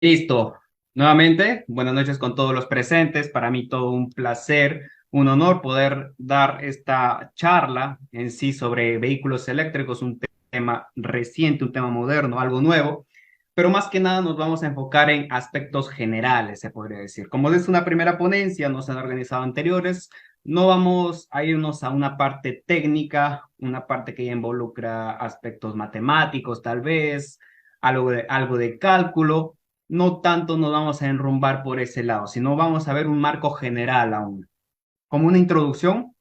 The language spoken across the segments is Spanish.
Listo. Nuevamente, buenas noches con todos los presentes. Para mí todo un placer, un honor poder dar esta charla en sí sobre vehículos eléctricos, un tema reciente, un tema moderno, algo nuevo, pero más que nada nos vamos a enfocar en aspectos generales, se podría decir. Como es una primera ponencia, no se han organizado anteriores, no vamos a irnos a una parte técnica, una parte que ya involucra aspectos matemáticos, tal vez, algo de cálculo. No tanto nos vamos a enrumbar por ese lado, sino vamos a ver un marco general aún, como una introducción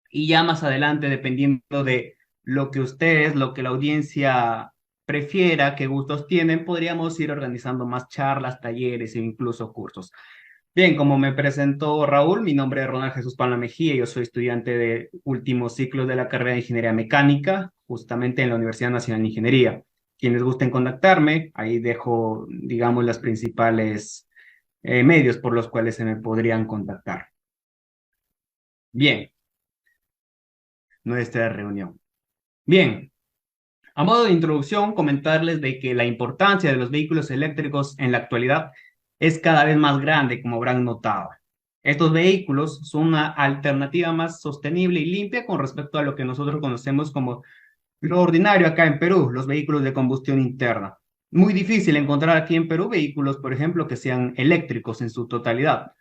y ya más adelante, dependiendo de lo que ustedes, lo que la audiencia prefiera, qué gustos tienen, podríamos ir organizando más charlas, talleres e incluso cursos. Bien, como me presentó Raúl, mi nombre es Ronald Jesús Palma Mejía, yo soy estudiante de último ciclo de la carrera de Ingeniería Mecánica, justamente en la Universidad Nacional de Ingeniería. Quienes gusten contactarme, ahí dejo, digamos, las principales medios por los cuales se me podrían contactar. Bien, nuestra reunión. Bien, a modo de introducción, comentarles de que la importancia de los vehículos eléctricos en la actualidad es cada vez más grande, como habrán notado. Estos vehículos son una alternativa más sostenible y limpia con respecto a lo que nosotros conocemos como lo ordinario acá en Perú, los vehículos de combustión interna. Muy difícil encontrar aquí en Perú vehículos, por ejemplo, que sean eléctricos en su totalidad.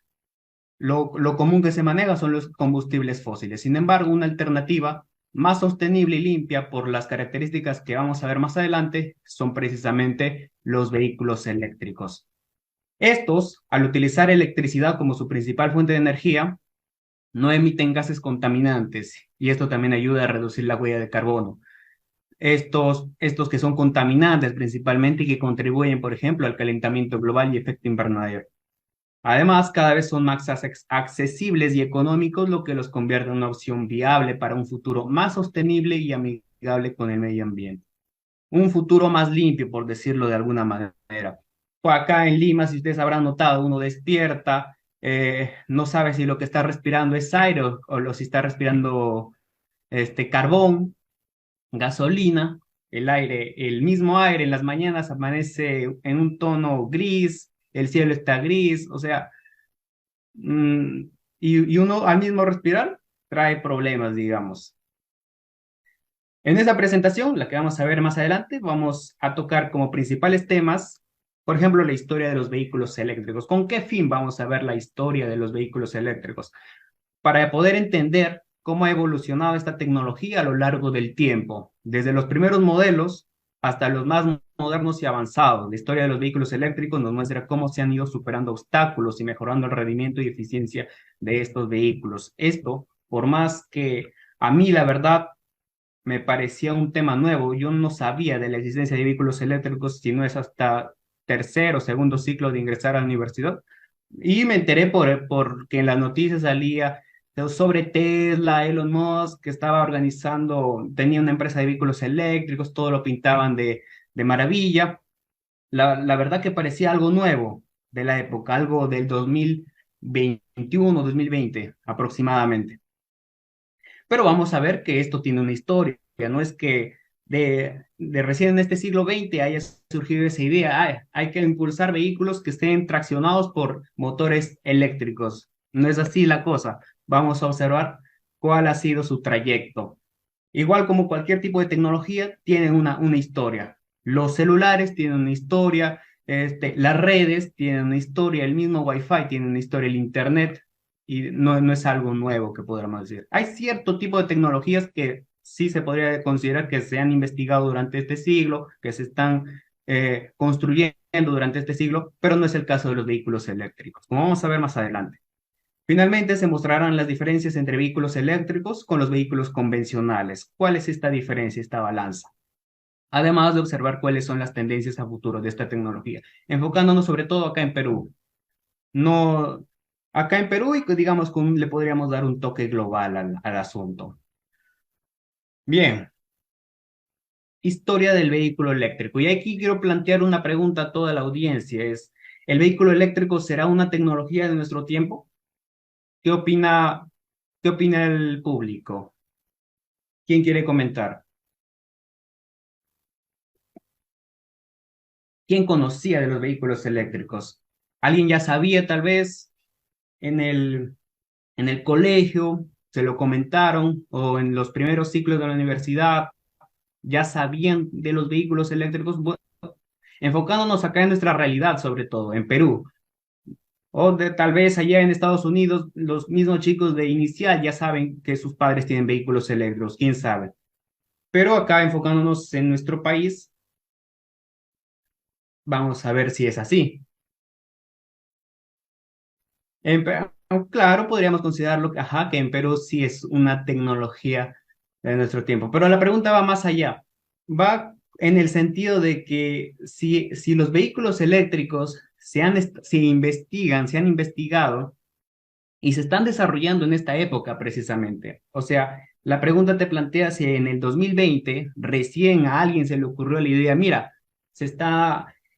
Lo común que se maneja son los combustibles fósiles. Sin embargo, una alternativa más sostenible y limpia por las características que vamos a ver más adelante son precisamente los vehículos eléctricos. Estos, al utilizar electricidad como su principal fuente de energía, no emiten gases contaminantes y esto también ayuda a reducir la huella de carbono. Estos que son contaminantes principalmente y que contribuyen, por ejemplo, al calentamiento global y efecto invernadero. Además, cada vez son más accesibles y económicos, lo que los convierte en una opción viable para un futuro más sostenible y amigable con el medio ambiente. Un futuro más limpio, por decirlo de alguna manera. Pues acá en Lima, si ustedes habrán notado, uno despierta, no sabe si lo que está respirando es aire o si está respirando carbón, gasolina, el aire, el mismo aire en las mañanas amanece en un tono gris, el cielo está gris, o sea, mm, y uno al mismo respirar trae problemas, digamos. En esta presentación, la que vamos a ver más adelante, vamos a tocar como principales temas, por ejemplo, la historia de los vehículos eléctricos. ¿Con qué fin vamos a ver la historia de los vehículos eléctricos? Para poder entender cómo ha evolucionado esta tecnología a lo largo del tiempo, desde los primeros modelos hasta los más modernos y avanzados. La historia de los vehículos eléctricos nos muestra cómo se han ido superando obstáculos y mejorando el rendimiento y eficiencia de estos vehículos. Esto, por más que a mí la verdad me parecía un tema nuevo, yo no sabía de la existencia de vehículos eléctricos, sino es hasta tercer o segundo ciclo de ingresar a la universidad. Y me enteré porque en las noticias salía sobre Tesla, Elon Musk, que estaba organizando, tenía una empresa de vehículos eléctricos, todo lo pintaban de maravilla. La verdad que parecía algo nuevo de la época, algo del 2021, 2020 aproximadamente. Pero vamos a ver que esto tiene una historia, no es que de recién en este siglo XX haya surgido esa idea, hay que impulsar vehículos que estén traccionados por motores eléctricos. No es así la cosa. Vamos a observar cuál ha sido su trayecto. Igual como cualquier tipo de tecnología, tienen una historia. Los celulares tienen una historia, las redes tienen una historia, el mismo Wi-Fi tiene una historia, el Internet, y no es algo nuevo que podríamos decir. Hay cierto tipo de tecnologías que sí se podría considerar que se han investigado durante este siglo, que se están construyendo durante este siglo, pero no es el caso de los vehículos eléctricos, como vamos a ver más adelante. Finalmente, se mostrarán las diferencias entre vehículos eléctricos con los vehículos convencionales. ¿Cuál es esta diferencia, esta balanza? Además de observar cuáles son las tendencias a futuro de esta tecnología, enfocándonos sobre todo acá en Perú. No, acá en Perú y digamos que le podríamos dar un toque global al asunto. Bien, historia del vehículo eléctrico. Y aquí quiero plantear una pregunta a toda la audiencia. ¿El vehículo eléctrico será una tecnología de nuestro tiempo? ¿Qué opina, qué opina el público? ¿Quién quiere comentar? ¿Quién conocía de los vehículos eléctricos? ¿Alguien ya sabía tal vez en el colegio, se lo comentaron, o en los primeros ciclos de la universidad, ya sabían de los vehículos eléctricos? Bueno, enfocándonos acá en nuestra realidad, sobre todo, en Perú, o tal vez allá en Estados Unidos, los mismos chicos de inicial ya saben que sus padres tienen vehículos eléctricos, quién sabe. Pero acá enfocándonos en nuestro país, vamos a ver si es así. Claro, podríamos considerarlo, ajá, que en Perú sí es una tecnología de nuestro tiempo, pero la pregunta va más allá. Va en el sentido de que si los vehículos eléctricos se investigan, se han investigado y se están desarrollando en esta época precisamente. O sea, la pregunta te plantea si en el 2020 recién a alguien se le ocurrió la idea, mira,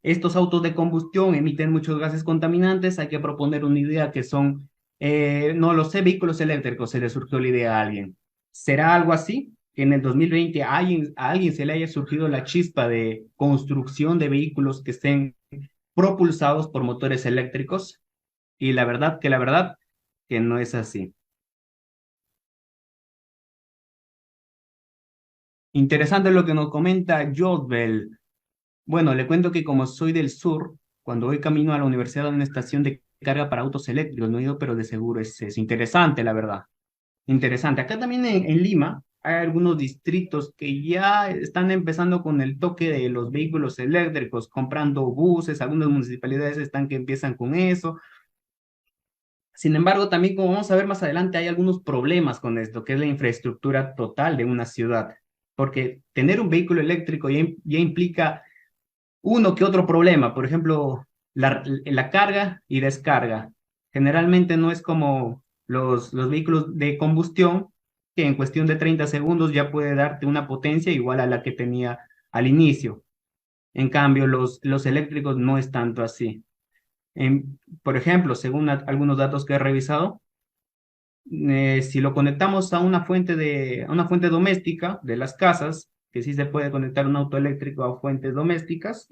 estos autos de combustión emiten muchos gases contaminantes, hay que proponer una idea que son, no lo sé, vehículos eléctricos, se le surgió la idea a alguien. ¿Será algo así? Que en el 2020 a alguien se le haya surgido la chispa de construcción de vehículos que estén propulsados por motores eléctricos. Y la verdad, que no es así. Interesante lo que nos comenta Jodbel. Bueno, le cuento que como soy del sur, cuando voy camino a la universidad hay una estación de carga para autos eléctricos, no he ido, pero de seguro es interesante, la verdad. Interesante. Acá también en Lima hay algunos distritos que ya están empezando con el toque de los vehículos eléctricos, comprando buses, algunas municipalidades están que empiezan con eso. Sin embargo, también como vamos a ver más adelante, hay algunos problemas con esto, que es la infraestructura total de una ciudad, porque tener un vehículo eléctrico ya implica uno que otro problema, por ejemplo, la carga y descarga. Generalmente no es como los vehículos de combustión, que en cuestión de 30 segundos ya puede darte una potencia igual a la que tenía al inicio. En cambio, los eléctricos no es tanto así. Por ejemplo, según algunos datos que he revisado, si lo conectamos a una fuente doméstica de las casas, que sí se puede conectar un auto eléctrico a fuentes domésticas,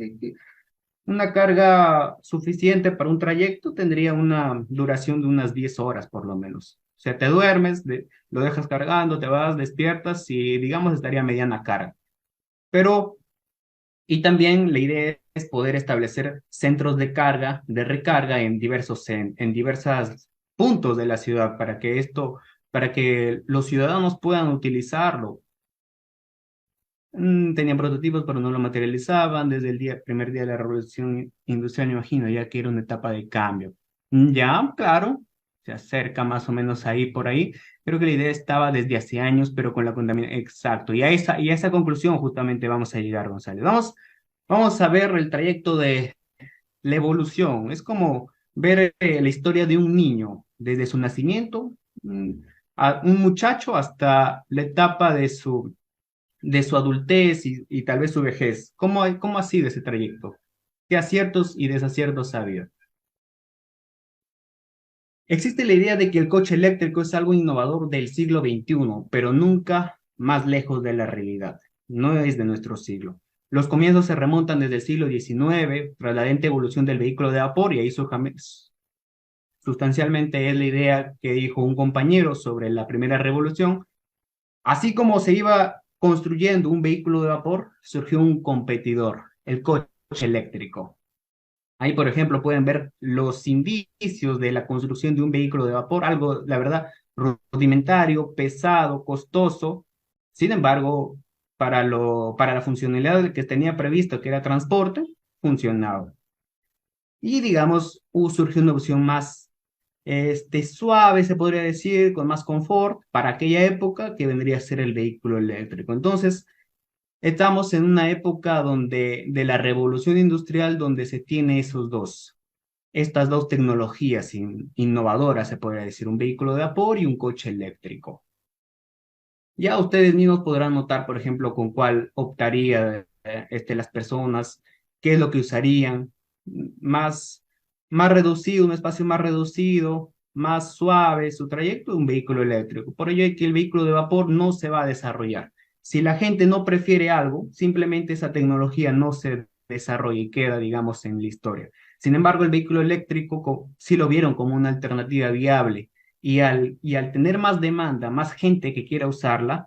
una carga suficiente para un trayecto tendría una duración de unas 10 horas por lo menos. O sea, te duermes, lo dejas cargando, te vas, despiertas y digamos estaría a mediana carga. Pero, y también la idea es poder establecer centros de carga, de recarga en diversas puntos de la ciudad para que los ciudadanos puedan utilizarlo. Tenían prototipos, pero no lo materializaban desde primer día de la revolución industrial, me imagino, ya que era una etapa de cambio. Ya, claro, se acerca más o menos ahí por ahí. Creo que la idea estaba desde hace años, pero con la contaminación. Exacto. Y a esa conclusión justamente vamos a llegar, González. Vamos a ver el trayecto de la evolución. Es como ver la historia de un niño, desde su nacimiento, mm, a un muchacho hasta la etapa de su adultez y tal vez su vejez. ¿Cómo ha sido ese trayecto? ¿Qué aciertos y desaciertos ha habido? Existe la idea de que el coche eléctrico es algo innovador del siglo XXI, pero nunca más lejos de la realidad. No es de nuestro siglo. Los comienzos se remontan desde el siglo XIX, tras la lenta evolución del vehículo de vapor, y ahí sustancialmente es la idea que dijo un compañero sobre la primera revolución. Así como se iba construyendo un vehículo de vapor, surgió un competidor, el coche eléctrico. Ahí, por ejemplo, pueden ver los indicios de la construcción de un vehículo de vapor, algo, la verdad, rudimentario, pesado, costoso. Sin embargo, para la funcionalidad que tenía previsto, que era transporte, funcionaba. Y digamos, surgió una opción más suave, se podría decir, con más confort para aquella época que vendría a ser el vehículo eléctrico. Entonces, estamos en una época de la revolución industrial donde se tiene estas dos tecnologías innovadoras, se podría decir, un vehículo de vapor y un coche eléctrico. Ya ustedes mismos podrán notar, por ejemplo, con cuál optaría las personas, qué es lo que usarían, más, más reducido, un espacio más reducido, más suave su trayecto, un vehículo eléctrico. Por ello es que el vehículo de vapor no se va a desarrollar. Si la gente no prefiere algo, simplemente esa tecnología no se desarrolla y queda, digamos, en la historia. Sin embargo, el vehículo eléctrico sí lo vieron como una alternativa viable y al tener más demanda, más gente que quiera usarla,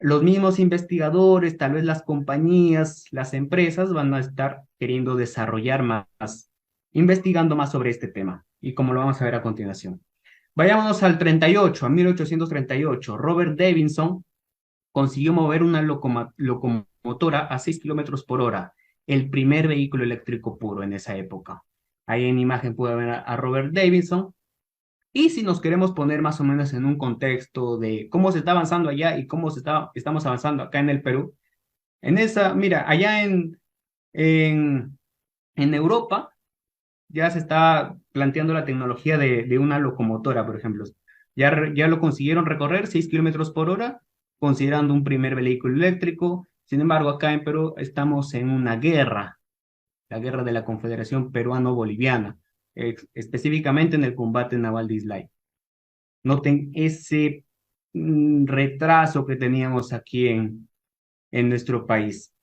los mismos investigadores, tal vez las compañías, las empresas van a estar queriendo desarrollar más, investigando más sobre este tema, y como lo vamos a ver a continuación. Vayámonos al 38, a 1838. Robert Davidson consiguió mover una locomotora a 6 kilómetros por hora, el primer vehículo eléctrico puro en esa época. Ahí en imagen puede ver a Robert Davidson. Y si nos queremos poner más o menos en un contexto de cómo se está avanzando allá y cómo estamos avanzando acá en el Perú, mira, allá en, en Europa ya se está planteando la tecnología de una locomotora, por ejemplo. Ya lo consiguieron recorrer 6 kilómetros por hora, considerando un primer vehículo eléctrico. Sin embargo, acá en Perú estamos en una guerra, la guerra de la Confederación Peruano-Boliviana, específicamente en el combate naval de Islay. Noten ese retraso que teníamos aquí en nuestro país.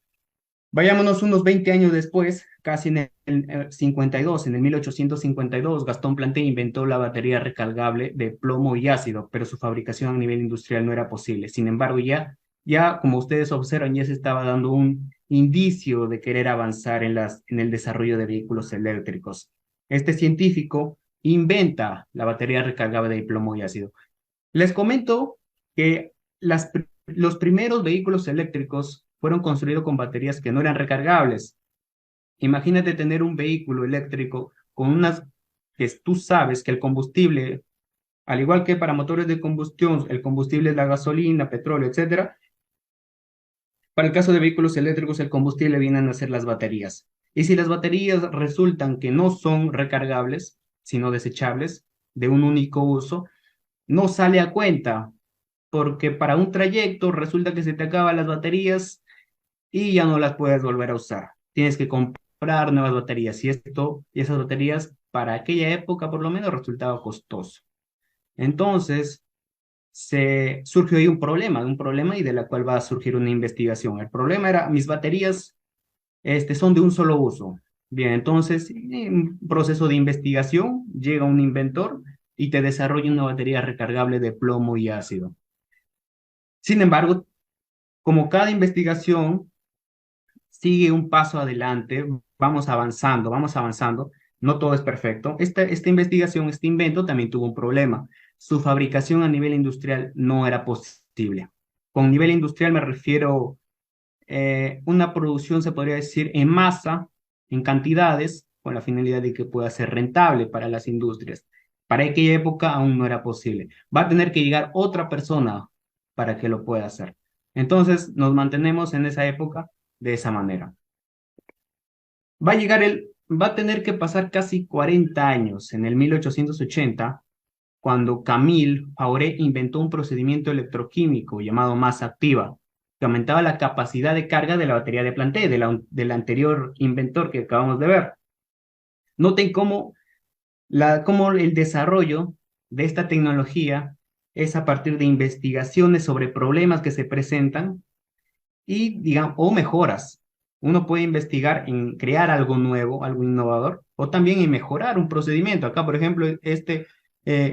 Vayámonos unos 20 años después, casi en el 52, en el 1852, Gastón Planté inventó la batería recargable de plomo y ácido, pero su fabricación a nivel industrial no era posible. Sin embargo, ya como ustedes observan, ya se estaba dando un indicio de querer avanzar en el desarrollo de vehículos eléctricos. Este científico inventa la batería recargable de plomo y ácido. Les comento que los primeros vehículos eléctricos fueron construidos con baterías que no eran recargables. Imagínate tener un vehículo eléctrico con unas que tú sabes que el combustible, al igual que para motores de combustión, el combustible es la gasolina, petróleo, etcétera. Para el caso de vehículos eléctricos, el combustible vienen a ser las baterías. Y si las baterías resultan que no son recargables, sino desechables, de un único uso, no sale a cuenta, porque para un trayecto resulta que se te acaban las baterías y ya no las puedes volver a usar. Tienes que comprar nuevas baterías y esas baterías para aquella época por lo menos resultaba costoso. Entonces, se surgió ahí un problema y de la cual va a surgir una investigación. El problema era, mis baterías son de un solo uso. Bien, entonces, en un proceso de investigación, llega un inventor y te desarrolla una batería recargable de plomo y ácido. Sin embargo, como cada investigación sigue un paso adelante, vamos avanzando, no todo es perfecto. Esta investigación, este invento también tuvo un problema. Su fabricación a nivel industrial no era posible. Con nivel industrial me refiero una producción, se podría decir, en masa, en cantidades, con la finalidad de que pueda ser rentable para las industrias. Para aquella época aún no era posible. Va a tener que llegar otra persona para que lo pueda hacer. Entonces nos mantenemos en esa época de esa manera. Va a tener que pasar casi 40 años, en el 1880, cuando Camille Fauré inventó un procedimiento electroquímico llamado masa activa, que aumentaba la capacidad de carga de la batería de Planté, del anterior inventor que acabamos de ver. Noten cómo el desarrollo de esta tecnología es a partir de investigaciones sobre problemas que se presentan y, digamos, o mejoras. Uno puede investigar en crear algo nuevo, algo innovador, o también en mejorar un procedimiento. Acá, por ejemplo,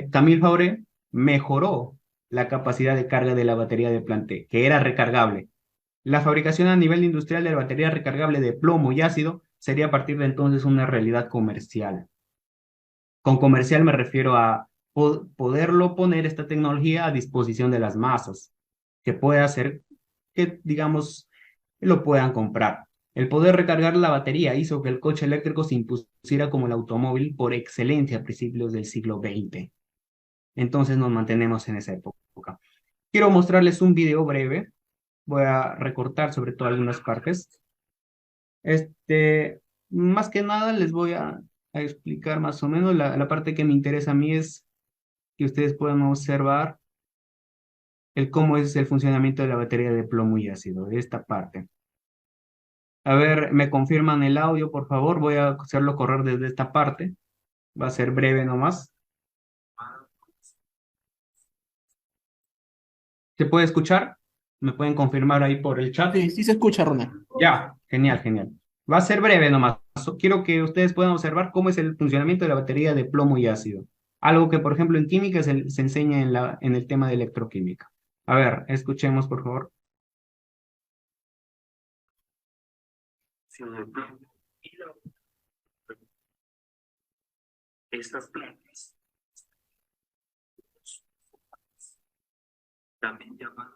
Camille Fauré mejoró la capacidad de carga de la batería de Planté, que era recargable. La fabricación a nivel industrial de la batería recargable de plomo y ácido sería a partir de entonces una realidad comercial. Con comercial me refiero a poderlo poner esta tecnología a disposición de las masas, que pueda hacer que, digamos, lo puedan comprar. El poder recargar la batería hizo que el coche eléctrico se impusiera como el automóvil por excelencia a principios del siglo XX. Entonces nos mantenemos en esa época. Quiero mostrarles un video breve. Voy a recortar sobre todo algunas partes. Más que nada les voy a explicar más o menos la parte que me interesa a mí es que ustedes puedan observar el cómo es el funcionamiento de la batería de plomo y ácido, de esta parte. A ver, me confirman el audio, por favor. Voy a hacerlo correr desde esta parte. Va a ser breve nomás. ¿Se puede escuchar? ¿Me pueden confirmar ahí por el chat? Sí, sí se escucha, Ronald. Ya, genial, genial. Va a ser breve nomás. Quiero que ustedes puedan observar cómo es el funcionamiento de la batería de plomo y ácido. Algo que, por ejemplo, en química se enseña en el tema de electroquímica. A ver, escuchemos, por favor. Estas plantas también llaman.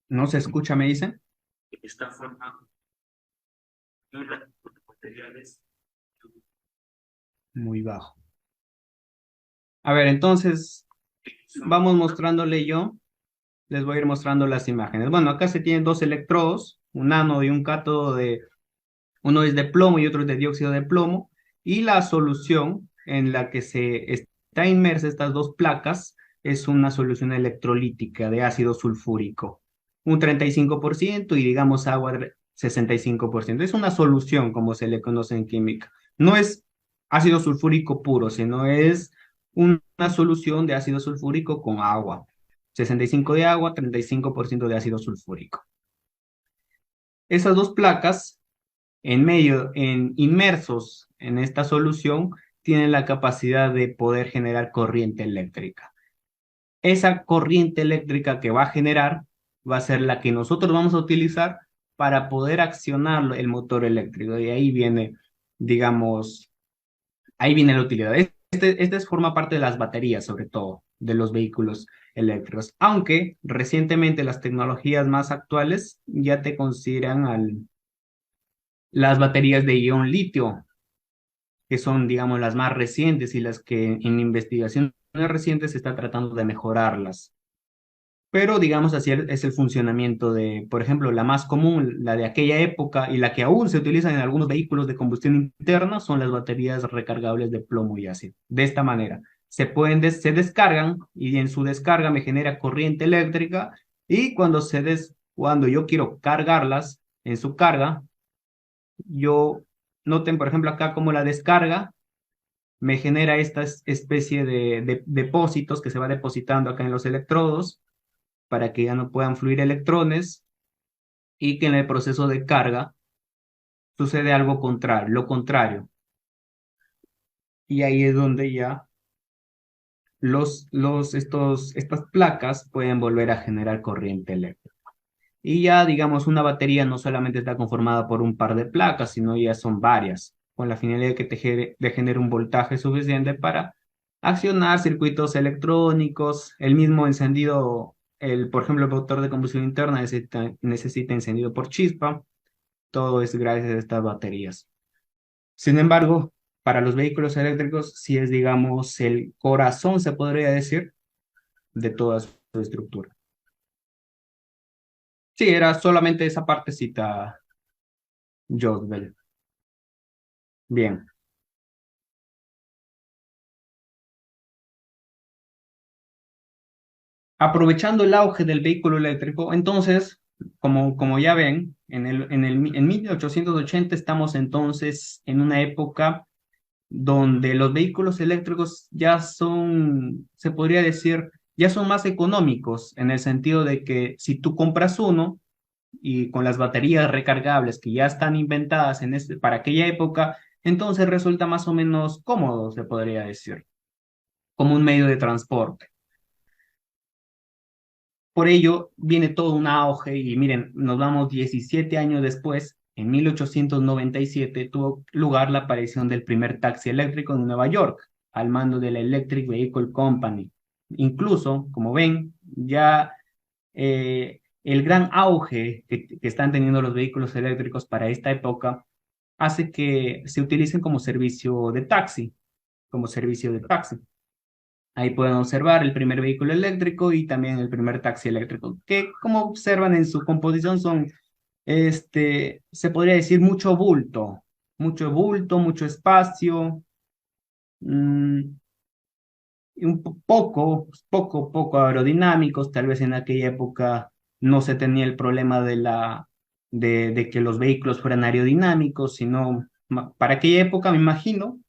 ¿No se escucha, me dicen? Esta forma de materiales muy bajo. A ver, entonces, vamos mostrándole yo. Les voy a ir mostrando las imágenes. Bueno, acá se tienen dos electrodos, un ánodo y un cátodo de, uno es de plomo y otro es de dióxido de plomo, y la solución en la que se está inmersa estas dos placas es una solución electrolítica de ácido sulfúrico, un 35% y digamos agua 65%. Es una solución como se le conoce en química. No es ácido sulfúrico puro, sino es una solución de ácido sulfúrico con agua. 65 de agua, 35% de ácido sulfúrico. Esas dos placas inmersos en esta solución, tienen la capacidad de poder generar corriente eléctrica. Esa corriente eléctrica que va a generar va a ser la que nosotros vamos a utilizar para poder accionar el motor eléctrico. Y ahí viene, digamos, ahí viene la utilidad. Este forma parte de las baterías, sobre todo, de los vehículos eléctricos. Aunque recientemente las tecnologías más actuales ya te consideran las baterías de ion litio, que son, digamos, las más recientes y las que en investigaciones recientes se está tratando de mejorarlas. Pero, digamos, así es el funcionamiento de, por ejemplo, la más común, la de aquella época y la que aún se utiliza en algunos vehículos de combustión interna son las baterías recargables de plomo y ácido. De esta manera, se descargan y en su descarga me genera corriente eléctrica y cuando yo quiero cargarlas en su carga, yo noten, por ejemplo, acá como la descarga me genera esta especie de depósitos que se va depositando acá en los electrodos para que ya no puedan fluir electrones y que en el proceso de carga sucede algo contrario, lo contrario. Y ahí es donde ya estas placas pueden volver a generar corriente eléctrica. Y ya, digamos, una batería no solamente está conformada por un par de placas, sino ya son varias, con la finalidad de que te genere un voltaje suficiente para accionar circuitos electrónicos, el mismo encendido, por ejemplo, el motor de combustión interna necesita encendido por chispa, todo es gracias a estas baterías. Sin embargo, para los vehículos eléctricos, sí es, digamos, el corazón, se podría decir, de toda su estructura. Sí, era solamente esa partecita, Josbel. Bien. Aprovechando el auge del vehículo eléctrico, entonces, como ya ven, en 1880 estamos entonces en una época donde los vehículos eléctricos ya son, se podría decir, ya son más económicos, en el sentido de que si tú compras uno y con las baterías recargables que ya están inventadas para aquella época, entonces resulta más o menos cómodo, se podría decir, como un medio de transporte. Por ello, viene todo un auge y miren, nos vamos 17 años después, en 1897 tuvo lugar la aparición del primer taxi eléctrico en Nueva York, al mando de la Electric Vehicle Company. Incluso, como ven, ya el gran auge que están teniendo los vehículos eléctricos para esta época hace que se utilicen como servicio de taxi, como servicio de taxi. Ahí pueden observar el primer vehículo eléctrico y también el primer taxi eléctrico, que como observan en su composición son, se podría decir mucho bulto, mucho espacio, mm, y poco aerodinámicos. Tal vez en aquella época no se tenía el problema de que los vehículos fueran aerodinámicos, sino para aquella época, me imagino,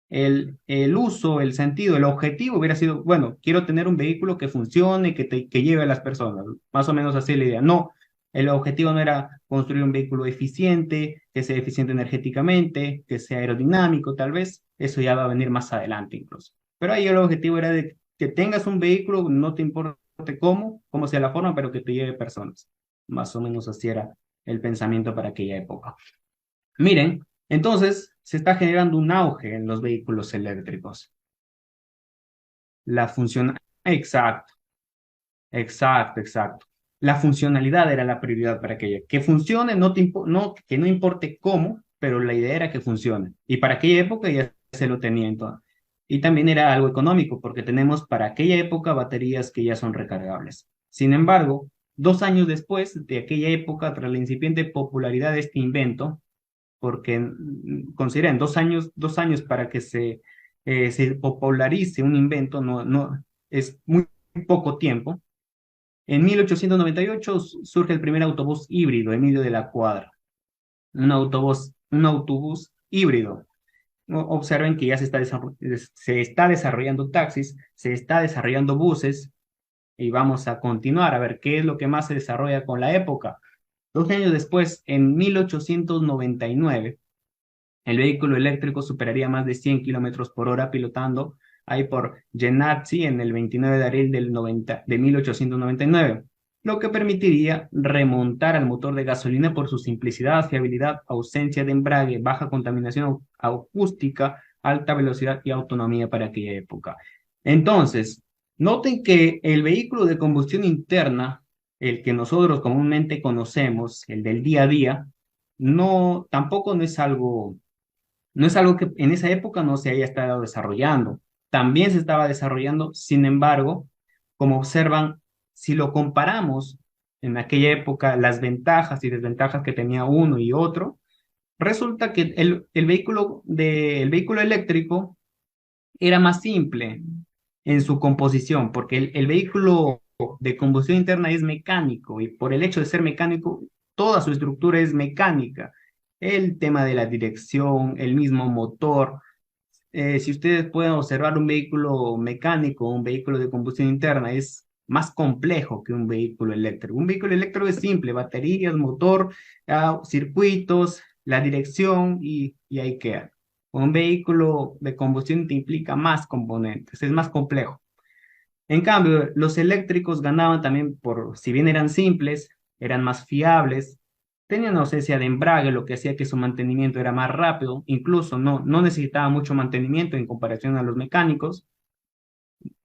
el uso, el sentido, el objetivo hubiera sido, bueno, quiero tener un vehículo que funcione, que lleve a las personas, más o menos así la idea. No, el objetivo no era construir un vehículo eficiente, que sea eficiente energéticamente, que sea aerodinámico, tal vez, eso ya va a venir más adelante incluso. Pero ahí el objetivo era de que tengas un vehículo, no te importe cómo sea la forma, pero que te lleve personas. Más o menos así era el pensamiento para aquella época. Miren, entonces se está generando un auge en los vehículos eléctricos. La función, exacto, exacto, exacto. La funcionalidad era la prioridad para aquella. Que funcione, que no importe cómo, pero la idea era que funcione. Y para aquella época ya se lo tenía entonces. Y también era algo económico, porque tenemos para aquella época baterías que ya son recargables. Sin embargo, 2 años después de aquella época, tras la incipiente popularidad de este invento, porque consideren 2 años para que se popularice un invento, no, es muy poco tiempo. En 1898 surge el primer autobús híbrido, Emilio de la Cuadra, un autobús híbrido. Observen que ya se está desarrollando taxis, se está desarrollando buses, y vamos a continuar a ver qué es lo que más se desarrolla con la época. 2 años después, en 1899, el vehículo eléctrico superaría más de 100 kilómetros por hora pilotando ahí por Jenatzy en el 29 de abril de 1899, lo que permitiría remontar al motor de gasolina por su simplicidad, fiabilidad, ausencia de embrague, baja contaminación acústica, alta velocidad y autonomía para aquella época. Entonces, noten que el vehículo de combustión interna, el que nosotros comúnmente conocemos, el del día a día, no, tampoco no es algo que en esa época no se haya estado desarrollando. También se estaba desarrollando, sin embargo, como observan, si lo comparamos en aquella época, las ventajas y desventajas que tenía uno y otro, resulta que el vehículo eléctrico era más simple en su composición, porque el vehículo de combustión interna es mecánico y por el hecho de ser mecánico, toda su estructura es mecánica. El tema de la dirección, el mismo motor. Si ustedes pueden observar un vehículo mecánico, un vehículo de combustión interna, es más complejo que un vehículo eléctrico. Un vehículo eléctrico es simple, baterías, motor, circuitos, la dirección y ahí queda. Un vehículo de combustión te implica más componentes, es más complejo. En cambio, los eléctricos ganaban también si bien eran simples, eran más fiables, tenían ausencia de embrague, lo que hacía que su mantenimiento era más rápido, incluso no necesitaba mucho mantenimiento en comparación a los mecánicos,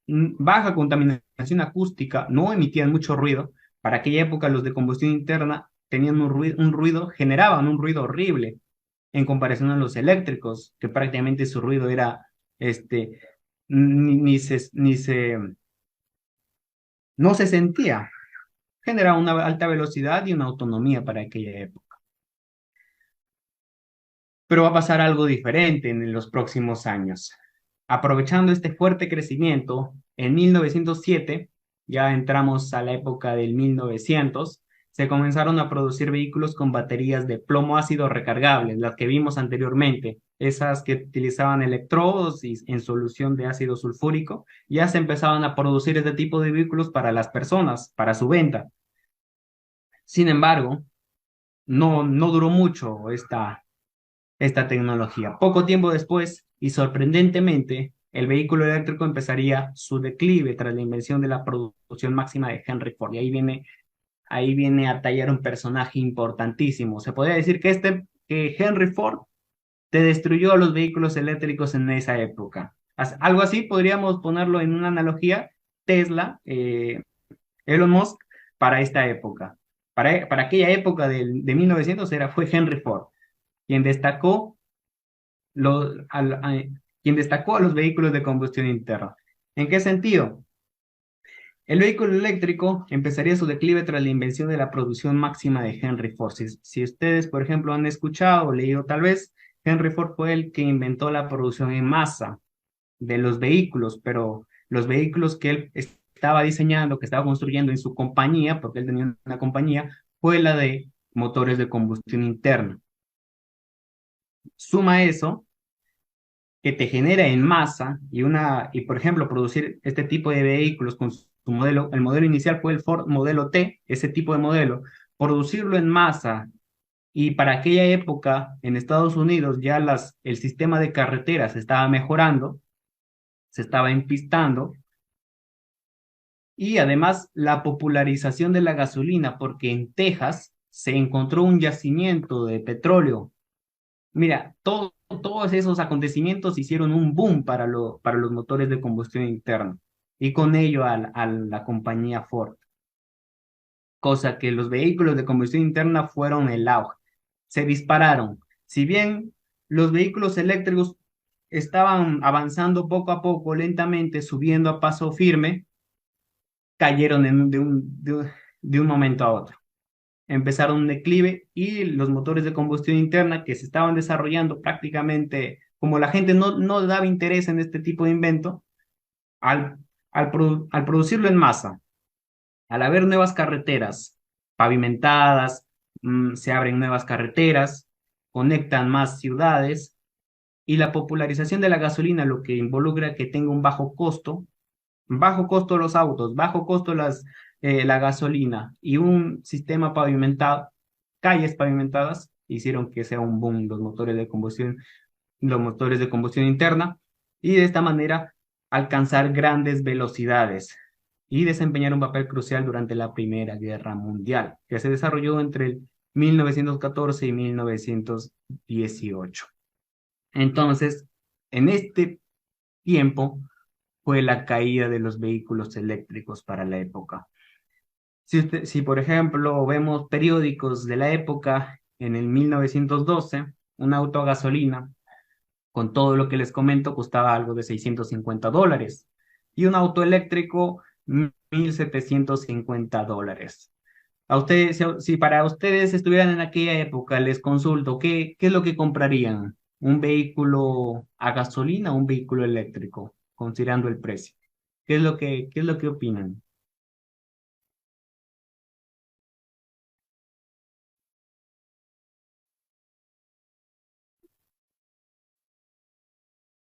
baja contaminación acústica, no emitían mucho ruido. Para aquella época los de combustión interna tenían generaban un ruido horrible en comparación a los eléctricos, que prácticamente su ruido era, este, no se sentía. Generaba una alta velocidad y una autonomía para aquella época. Pero va a pasar algo diferente en los próximos años. Aprovechando este fuerte crecimiento, en 1907, ya entramos a la época del 1900, se comenzaron a producir vehículos con baterías de plomo ácido recargables, las que vimos anteriormente, esas que utilizaban electrodos y en solución de ácido sulfúrico, ya se empezaban a producir este tipo de vehículos para las personas, para su venta. Sin embargo, no duró mucho esta tecnología. Poco tiempo después, y sorprendentemente, el vehículo eléctrico empezaría su declive tras la invención de la producción máxima de Henry Ford. Y ahí viene a tallar un personaje importantísimo. Se podría decir que Henry Ford te destruyó los vehículos eléctricos en esa época. Algo así podríamos ponerlo en una analogía, Tesla, Elon Musk, para esta época. Para aquella época de 1900 fue Henry Ford quien destacó, quien destacó a los vehículos de combustión interna. ¿En qué sentido? El vehículo eléctrico empezaría su declive tras la invención de la producción máxima de Henry Ford. Si ustedes, por ejemplo, han escuchado o leído tal vez, Henry Ford fue el que inventó la producción en masa de los vehículos, pero los vehículos que él estaba diseñando, que estaba construyendo en su compañía, porque él tenía una compañía, fue la de motores de combustión interna. Suma eso que te genera en masa y por ejemplo, producir este tipo de vehículos con su modelo, el modelo inicial fue el Ford modelo T, ese tipo de modelo, producirlo en masa y para aquella época en Estados Unidos ya el sistema de carreteras estaba mejorando, se estaba empistando y además la popularización de la gasolina, porque en Texas se encontró un yacimiento de petróleo. Mira, todos esos acontecimientos hicieron un boom para los motores de combustión interna y con ello a la compañía Ford, cosa que los vehículos de combustión interna fueron el auge, se dispararon. Si bien los vehículos eléctricos estaban avanzando poco a poco, lentamente, subiendo a paso firme, cayeron de un momento a otro. Empezaron un declive y los motores de combustión interna que se estaban desarrollando prácticamente, como la gente no daba interés en este tipo de invento, al, al producirlo en masa, al haber nuevas carreteras pavimentadas, se abren nuevas carreteras, conectan más ciudades y la popularización de la gasolina, lo que involucra que tenga un bajo costo los autos, bajo costo la gasolina y un sistema pavimentado, calles pavimentadas, hicieron que sea un boom los motores de combustión interna, y de esta manera alcanzar grandes velocidades y desempeñar un papel crucial durante la Primera Guerra Mundial, que se desarrolló entre el 1914 y 1918. Entonces, en este tiempo, fue la caída de los vehículos eléctricos para la época. Si por ejemplo vemos periódicos de la época, en el 1912, un auto a gasolina, con todo lo que les comento, costaba algo de $650 y un auto eléctrico $1,750. A ustedes, si para ustedes estuvieran en aquella época, les consulto, ¿qué es lo que comprarían? ¿Un vehículo a gasolina o un vehículo eléctrico, considerando el precio? ¿Qué es lo que opinan?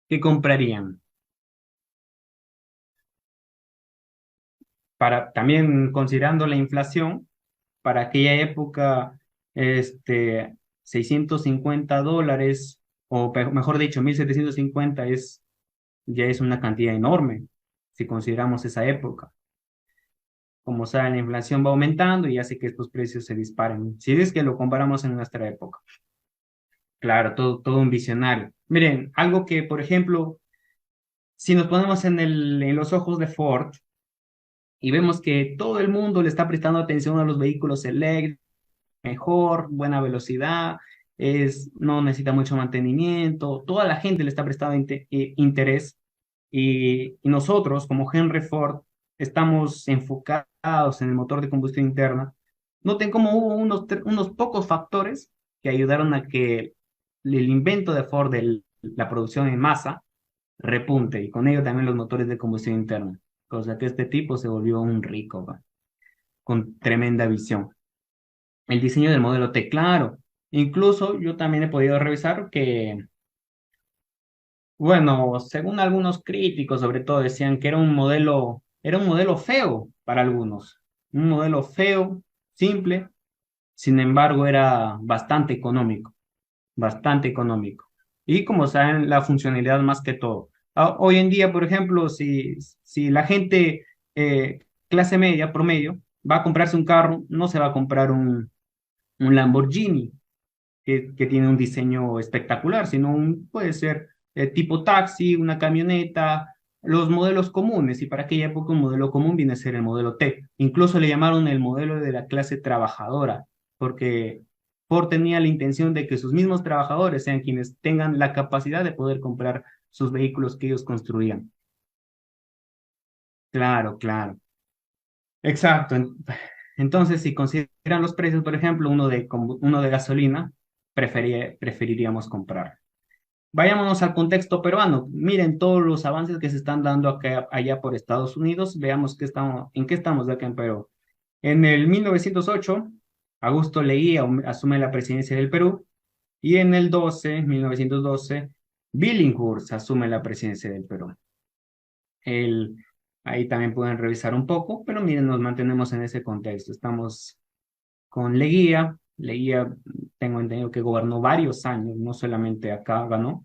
¿Qué comprarían? Para, también considerando la inflación, para aquella época, este, $650, mejor dicho, 1,750 ya es una cantidad enorme, si consideramos esa época. Como saben, la inflación va aumentando y hace que estos precios se disparen. Si es que lo comparamos en nuestra época. Claro, todo un visionario. Miren, algo que, por ejemplo, si nos ponemos en los ojos de Ford y vemos que todo el mundo le está prestando atención a los vehículos eléctricos, mejor, buena velocidad, no necesita mucho mantenimiento, toda la gente le está prestando interés y nosotros como Henry Ford estamos enfocados en el motor de combustión interna. Noten cómo hubo unos pocos factores que ayudaron a que el invento de Ford de la producción en masa repunte y con ello también los motores de combustión interna, cosa que este tipo se volvió un rico, ¿va? Con tremenda visión. El diseño del modelo T, claro. Incluso yo también he podido revisar que, bueno, según algunos críticos, sobre todo, decían que era un modelo feo para algunos. Un modelo feo, simple, sin embargo, era bastante económico, bastante económico. Y como saben, la funcionalidad más que todo. Hoy en día, por ejemplo, si la gente clase media, promedio, va a comprarse un carro, no se va a comprar un Lamborghini que tiene un diseño espectacular, sino puede ser tipo taxi, una camioneta, los modelos comunes, y para aquella época un modelo común viene a ser el modelo T. Incluso le llamaron el modelo de la clase trabajadora, porque Ford tenía la intención de que sus mismos trabajadores sean quienes tengan la capacidad de poder comprar sus vehículos que ellos construían. Claro, claro. Exacto. Entonces, si consideran los precios, por ejemplo, uno de gasolina, preferiríamos comprar. Vayámonos al contexto peruano. Miren todos los avances que se están dando acá, allá por Estados Unidos. Veamos en qué estamos de acá en Perú. En el 1908, Augusto Leguía asume la presidencia del Perú y en el 1912, Billinghurst asume la presidencia del Perú. Él, ahí también pueden revisar un poco, pero miren, nos mantenemos en ese contexto. Estamos con Leguía. Leguía, tengo entendido que gobernó varios años, no solamente acá ganó.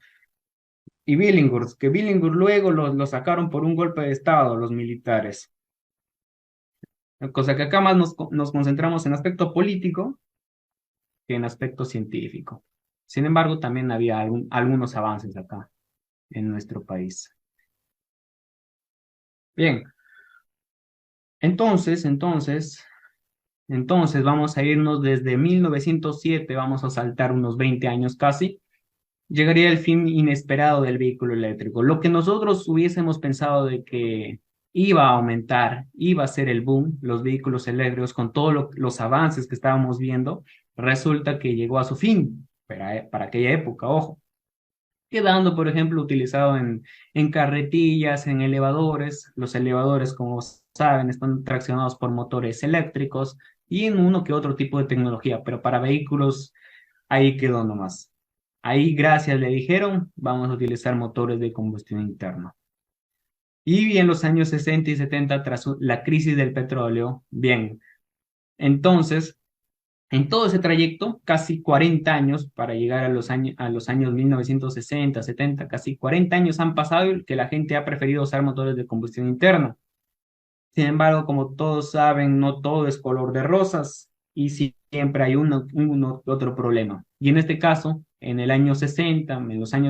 Y Billinghurst, que Billinghurst luego lo sacaron por un golpe de Estado los militares. Cosa que acá más nos concentramos en aspecto político que en aspecto científico. Sin embargo, también había algunos avances acá en nuestro país. Bien, entonces vamos a irnos desde 1907, vamos a saltar unos 20 años casi. Llegaría el fin inesperado del vehículo eléctrico. Lo que nosotros hubiésemos pensado de que iba a aumentar, iba a ser el boom, los vehículos eléctricos, con todos los avances que estábamos viendo, resulta que llegó a su fin para aquella época, ojo, quedando, por ejemplo, utilizado en carretillas, en elevadores. Los elevadores, como saben, están traccionados por motores eléctricos y en uno que otro tipo de tecnología, pero para vehículos ahí quedó nomás. Ahí, gracias, le dijeron, vamos a utilizar motores de combustión interna. Y en los años 60 y 70, tras la crisis del petróleo, bien, entonces, en todo ese trayecto, casi 40 años para llegar a los años 1960, 70, casi 40 años han pasado y que la gente ha preferido usar motores de combustión interna. Sin embargo, como todos saben, no todo es color de rosas y siempre hay uno que otro problema. Y en este caso, en los años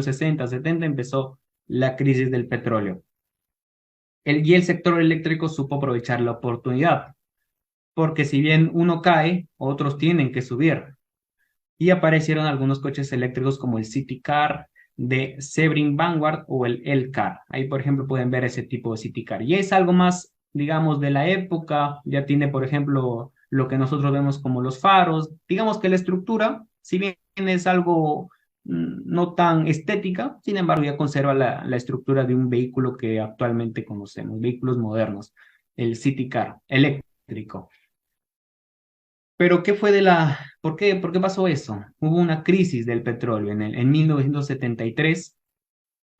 60, 70, empezó la crisis del petróleo. Y el sector eléctrico supo aprovechar la oportunidad, porque si bien uno cae, otros tienen que subir. Y aparecieron algunos coches eléctricos como el City Car de Sebring Vanguard o el L-Car. Ahí, por ejemplo, pueden ver ese tipo de City Car. Y es algo más, digamos, de la época. Ya tiene, por ejemplo, lo que nosotros vemos como los faros. Digamos que la estructura, si bien es algo no tan estética, sin embargo, ya conserva la estructura de un vehículo que actualmente conocemos, vehículos modernos, el City Car eléctrico. Pero ¿qué fue por qué pasó eso? Hubo una crisis del petróleo en 1973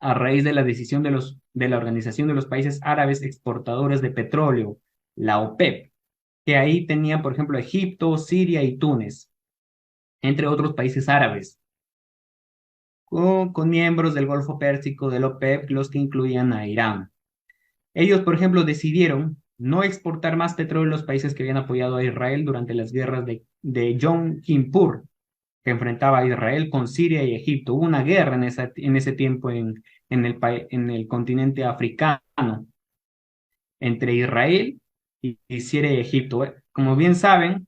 a raíz de la decisión de la Organización de los Países Árabes Exportadores de Petróleo, la OPEP, que ahí tenía, por ejemplo, Egipto, Siria y Túnez, entre otros países árabes, con miembros del Golfo Pérsico de la OPEP, los que incluían a Irán. Ellos, por ejemplo, decidieron no exportar más petróleo a los países que habían apoyado a Israel durante las guerras de Yom Kippur, que enfrentaba a Israel con Siria y Egipto. Hubo una guerra en ese tiempo en el continente africano entre Israel y Siria y Egipto. Como bien saben,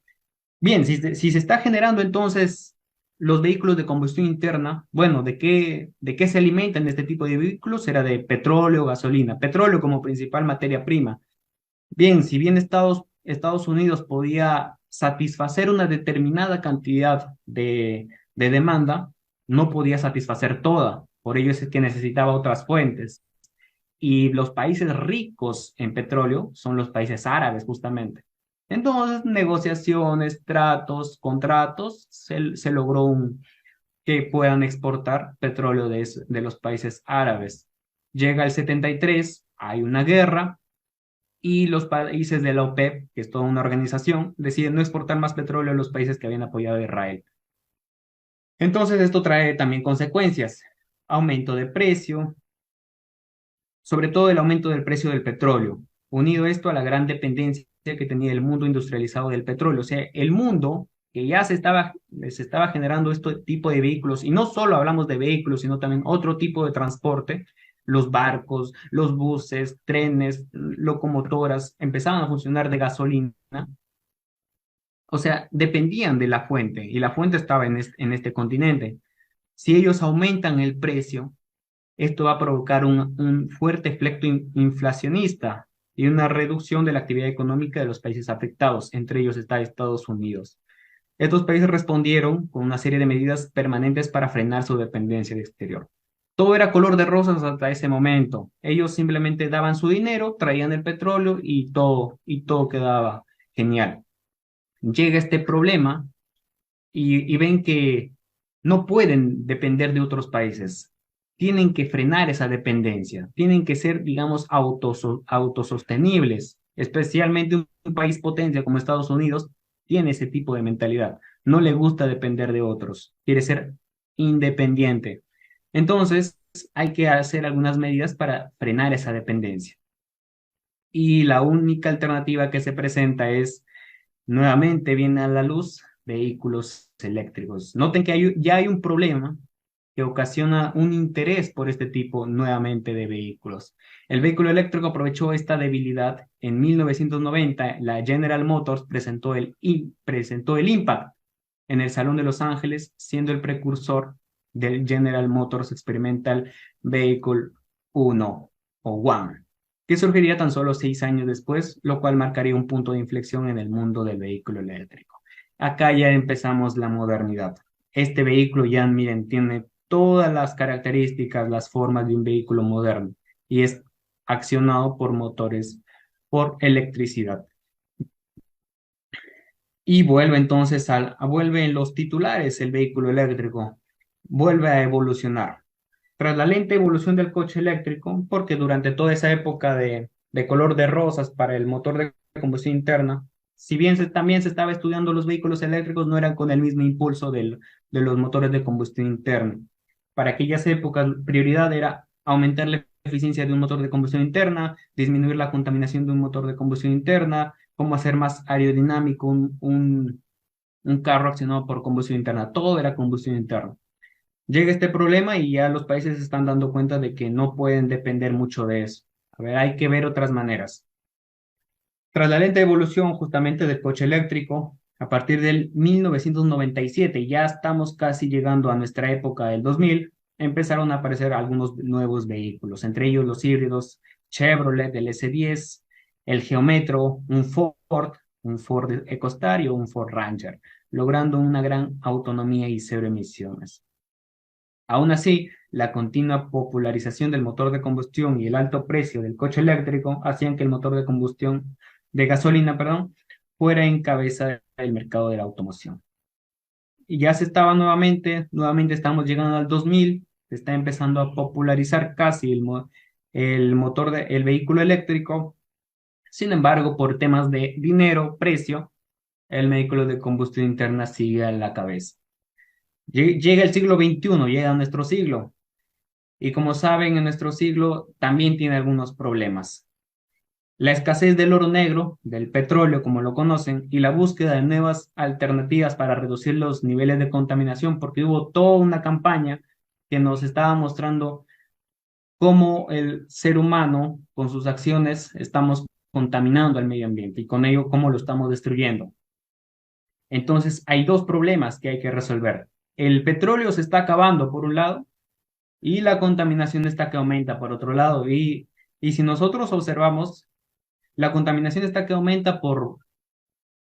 bien, si se está generando entonces los vehículos de combustión interna, bueno, ¿de qué se alimentan este tipo de vehículos? Será de petróleo, gasolina, petróleo como principal materia prima. Bien, si bien Estados Unidos podía satisfacer una determinada cantidad de demanda, no podía satisfacer toda. Por ello es que necesitaba otras fuentes. Y los países ricos en petróleo son los países árabes, justamente. Entonces, negociaciones, tratos, contratos, se logró que puedan exportar petróleo de los países árabes. Llega el 73, hay una guerra y los países de la OPEP, que es toda una organización, deciden no exportar más petróleo a los países que habían apoyado a Israel. Entonces esto trae también consecuencias, aumento de precio, sobre todo el aumento del precio del petróleo, unido esto a la gran dependencia que tenía el mundo industrializado del petróleo. O sea, el mundo que ya se estaba generando este tipo de vehículos, y no solo hablamos de vehículos, sino también otro tipo de transporte, los barcos, los buses, trenes, locomotoras, empezaban a funcionar de gasolina. O sea, dependían de la fuente y la fuente estaba en este continente. Si ellos aumentan el precio, esto va a provocar un fuerte efecto inflacionista y una reducción de la actividad económica de los países afectados, entre ellos está Estados Unidos. Estos países respondieron con una serie de medidas permanentes para frenar su dependencia del exterior. Todo era color de rosas hasta ese momento. Ellos simplemente daban su dinero, traían el petróleo y todo quedaba genial. Llega este problema y ven que no pueden depender de otros países. tienen que frenar esa dependencia, tienen que ser, digamos, autosostenibles, especialmente un país potencia como Estados Unidos tiene ese tipo de mentalidad. No le gusta depender de otros, quiere ser independiente. Entonces, hay que hacer algunas medidas para frenar esa dependencia. Y la única alternativa que se presenta es, nuevamente viene a la luz, vehículos eléctricos. Noten que ya hay un problema que ocasiona un interés por este tipo nuevamente de vehículos. El vehículo eléctrico aprovechó esta debilidad. En 1990, la General Motors presentó el Impact en el Salón de Los Ángeles, siendo el precursor del General Motors Experimental Vehicle 1 o One, que surgiría tan solo 6 años después, lo cual marcaría un punto de inflexión en el mundo del vehículo eléctrico. Acá ya empezamos la modernidad. Este vehículo ya, miren, tiene todas las características, las formas de un vehículo moderno y es accionado por motores por electricidad. Y vuelve entonces vuelve en los titulares el vehículo eléctrico, vuelve a evolucionar. Tras la lenta evolución del coche eléctrico, porque durante toda esa época de color de rosas para el motor de combustión interna, si bien también se estaba estudiando los vehículos eléctricos, no eran con el mismo impulso de los motores de combustión interna. Para aquellas épocas, prioridad era aumentar la eficiencia de un motor de combustión interna, disminuir la contaminación de un motor de combustión interna, cómo hacer más aerodinámico un carro accionado por combustión interna. Todo era combustión interna. Llega este problema y ya los países se están dando cuenta de que no pueden depender mucho de eso. A ver, hay que ver otras maneras. Tras la lenta evolución justamente del coche eléctrico, a partir del 1997, ya estamos casi llegando a nuestra época del 2000, empezaron a aparecer algunos nuevos vehículos, entre ellos los híbridos Chevrolet, el S10, el Geometro, un Ford EcoStar y un Ford Ranger, logrando una gran autonomía y cero emisiones. Aún así, la continua popularización del motor de combustión y el alto precio del coche eléctrico hacían que el motor de combustión, de gasolina, perdón, fuera en cabeza del mercado de la automoción. Y ya se estaba nuevamente estamos llegando al 2000, se está empezando a popularizar casi el motor del vehículo eléctrico. Sin embargo, por temas de dinero, precio, el vehículo de combustión interna sigue a la cabeza. Llega el siglo XXI, llega nuestro siglo. Y como saben, en nuestro siglo también tiene algunos problemas. La escasez del oro negro, del petróleo como lo conocen, y la búsqueda de nuevas alternativas para reducir los niveles de contaminación, porque hubo toda una campaña que nos estaba mostrando cómo el ser humano, con sus acciones, estamos contaminando al medio ambiente y con ello cómo lo estamos destruyendo. Entonces, hay dos problemas que hay que resolver. El petróleo se está acabando, por un lado, y la contaminación está que aumenta por otro lado. Y si nosotros observamos, la contaminación está que aumenta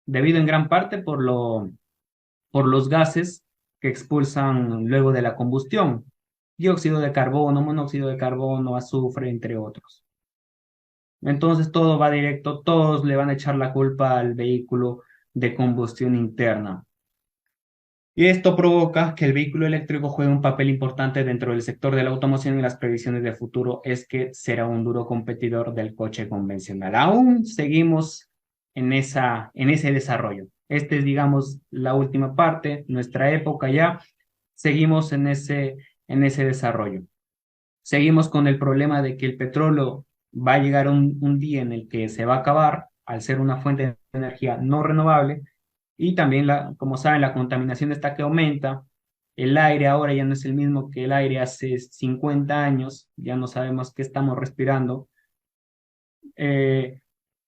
debido en gran parte por los gases que expulsan luego de la combustión. Dióxido de carbono, monóxido de carbono, azufre, entre otros. Entonces todo va directo, todos le van a echar la culpa al vehículo de combustión interna. Y esto provoca que el vehículo eléctrico juegue un papel importante dentro del sector de la automoción y las previsiones de futuro es que será un duro competidor del coche convencional. Aún seguimos en ese desarrollo. Este es, digamos, la última parte, nuestra época ya, seguimos en ese desarrollo. Seguimos con el problema de que el petróleo va a llegar un día en el que se va a acabar al ser una fuente de energía no renovable y también, como saben, la contaminación está que aumenta. El aire ahora ya no es el mismo que el aire hace 50 años, ya no sabemos qué estamos respirando. Eh,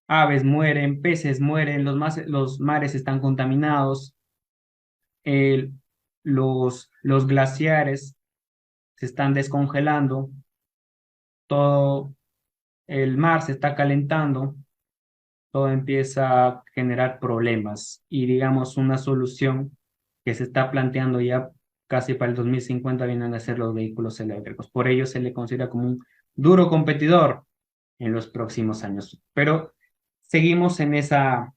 Aves mueren, peces mueren, los mares están contaminados, el- los glaciares se están descongelando, todo el mar se está calentando, todo empieza a generar problemas y digamos una solución que se está planteando ya casi para el 2050 vienen a ser los vehículos eléctricos. Por ello se le considera como un duro competidor en los próximos años. Pero seguimos en esa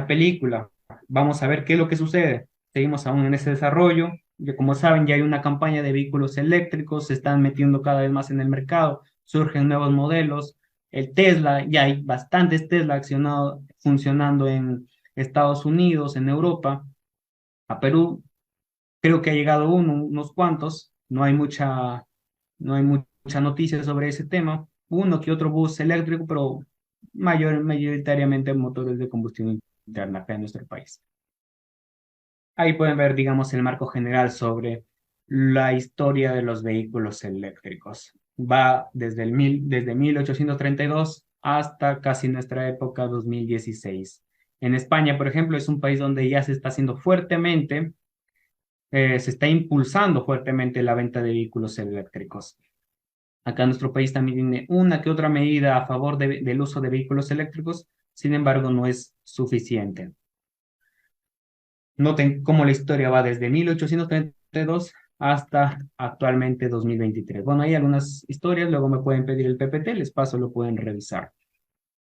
película. Vamos a ver qué es lo que sucede. Seguimos aún en ese desarrollo. como saben, ya hay una campaña de vehículos eléctricos, se están metiendo cada vez más en el mercado, surgen nuevos modelos. El Tesla, ya hay bastantes Tesla funcionando en Estados Unidos, en Europa. A Perú creo que ha llegado unos cuantos. No hay mucha noticia sobre ese tema. Uno que otro bus eléctrico, pero mayoritariamente motores de combustión interna acá en nuestro país. Ahí pueden ver, digamos, el marco general sobre la historia de los vehículos eléctricos. Va desde 1832 hasta casi nuestra época 2016. En España, por ejemplo, es un país donde ya se está haciendo fuertemente, se está impulsando fuertemente la venta de vehículos eléctricos. Acá nuestro país también tiene una que otra medida a favor del uso de vehículos eléctricos, sin embargo, no es suficiente. Noten cómo la historia va desde 1832 hasta actualmente 2023. Bueno, hay algunas historias, luego me pueden pedir el PPT, les paso, lo pueden revisar.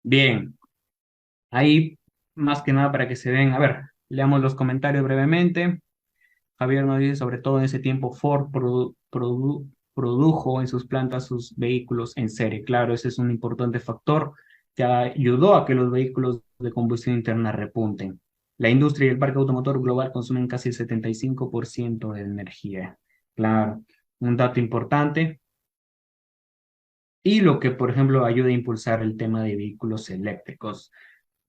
Bien, ahí más que nada para que se den, a ver, leamos los comentarios brevemente. Javier nos dice, sobre todo en ese tiempo, Ford produjo en sus plantas sus vehículos en serie. Claro, ese es un importante factor que ayudó a que los vehículos de combustión interna repunten. La industria y el parque automotor global consumen casi el 75% de energía. Claro, un dato importante. Y lo que, por ejemplo, ayuda a impulsar el tema de vehículos eléctricos.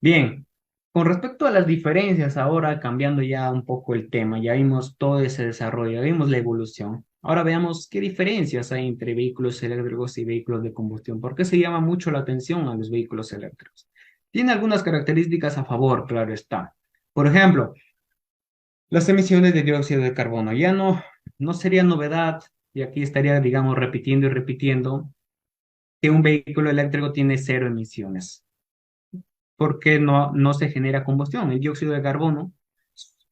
Bien, con respecto a las diferencias, ahora cambiando ya un poco el tema, ya vimos todo ese desarrollo, ya vimos la evolución. Ahora veamos qué diferencias hay entre vehículos eléctricos y vehículos de combustión. ¿Por qué se llama mucho la atención a los vehículos eléctricos? Tiene algunas características a favor, claro está. Por ejemplo, las emisiones de dióxido de carbono. Ya no sería novedad, y aquí estaría, digamos, repitiendo y repitiendo, que un vehículo eléctrico tiene cero emisiones porque no se genera combustión. El dióxido de carbono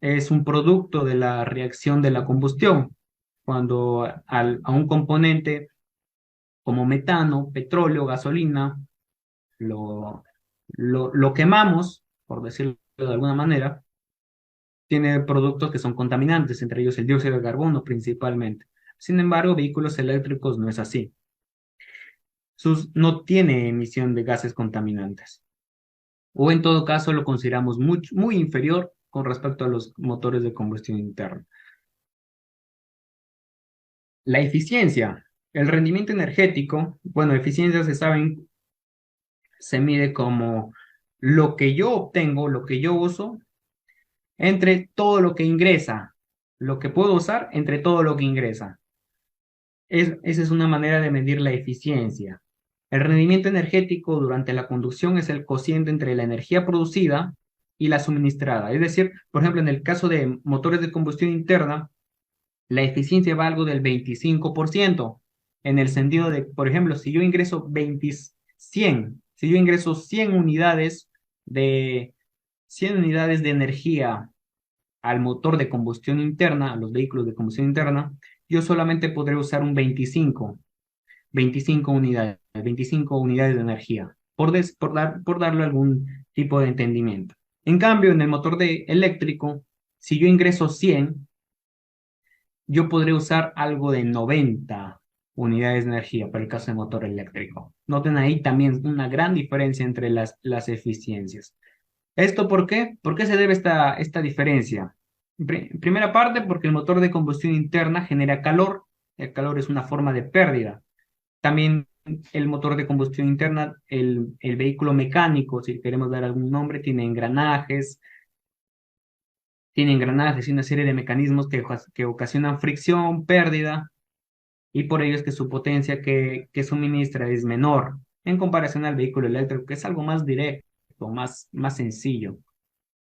es un producto de la reacción de la combustión. Cuando a un componente como metano, petróleo, gasolina, lo, lo quemamos, por decirlo de alguna manera, tiene productos que son contaminantes, entre ellos el dióxido de carbono principalmente. Sin embargo, vehículos eléctricos no es así. No tiene emisión de gases contaminantes. O en todo caso lo consideramos muy inferior con respecto a los motores de combustión interna. La eficiencia, el rendimiento energético, bueno, eficiencia se saben, se mide como lo que yo obtengo, lo que yo uso, entre todo lo que ingresa, lo que puedo usar entre todo lo que ingresa. Esa es una manera de medir la eficiencia. El rendimiento energético durante la conducción es el cociente entre la energía producida y la suministrada. Es decir, por ejemplo, en el caso de motores de combustión interna, la eficiencia va algo del 25%, en el sentido de, por ejemplo, si yo ingreso 100 unidades de energía al motor de combustión interna, a los vehículos de combustión interna, yo solamente podré usar un 25 unidades de energía, por darle algún tipo de entendimiento. En cambio, en el motor eléctrico, si yo ingreso 100, yo podré usar algo de 90 unidades de energía para el caso de motor eléctrico. Noten ahí también una gran diferencia entre las eficiencias. ¿Esto por qué? ¿Por qué se debe esta diferencia? Primera parte, porque el motor de combustión interna genera calor. El calor es una forma de pérdida. También el motor de combustión interna, el vehículo mecánico, si queremos dar algún nombre, tiene engranajes y una serie de mecanismos que ocasionan fricción, pérdida, y por ello es que su potencia que suministra es menor en comparación al vehículo eléctrico, que es algo más directo, más sencillo.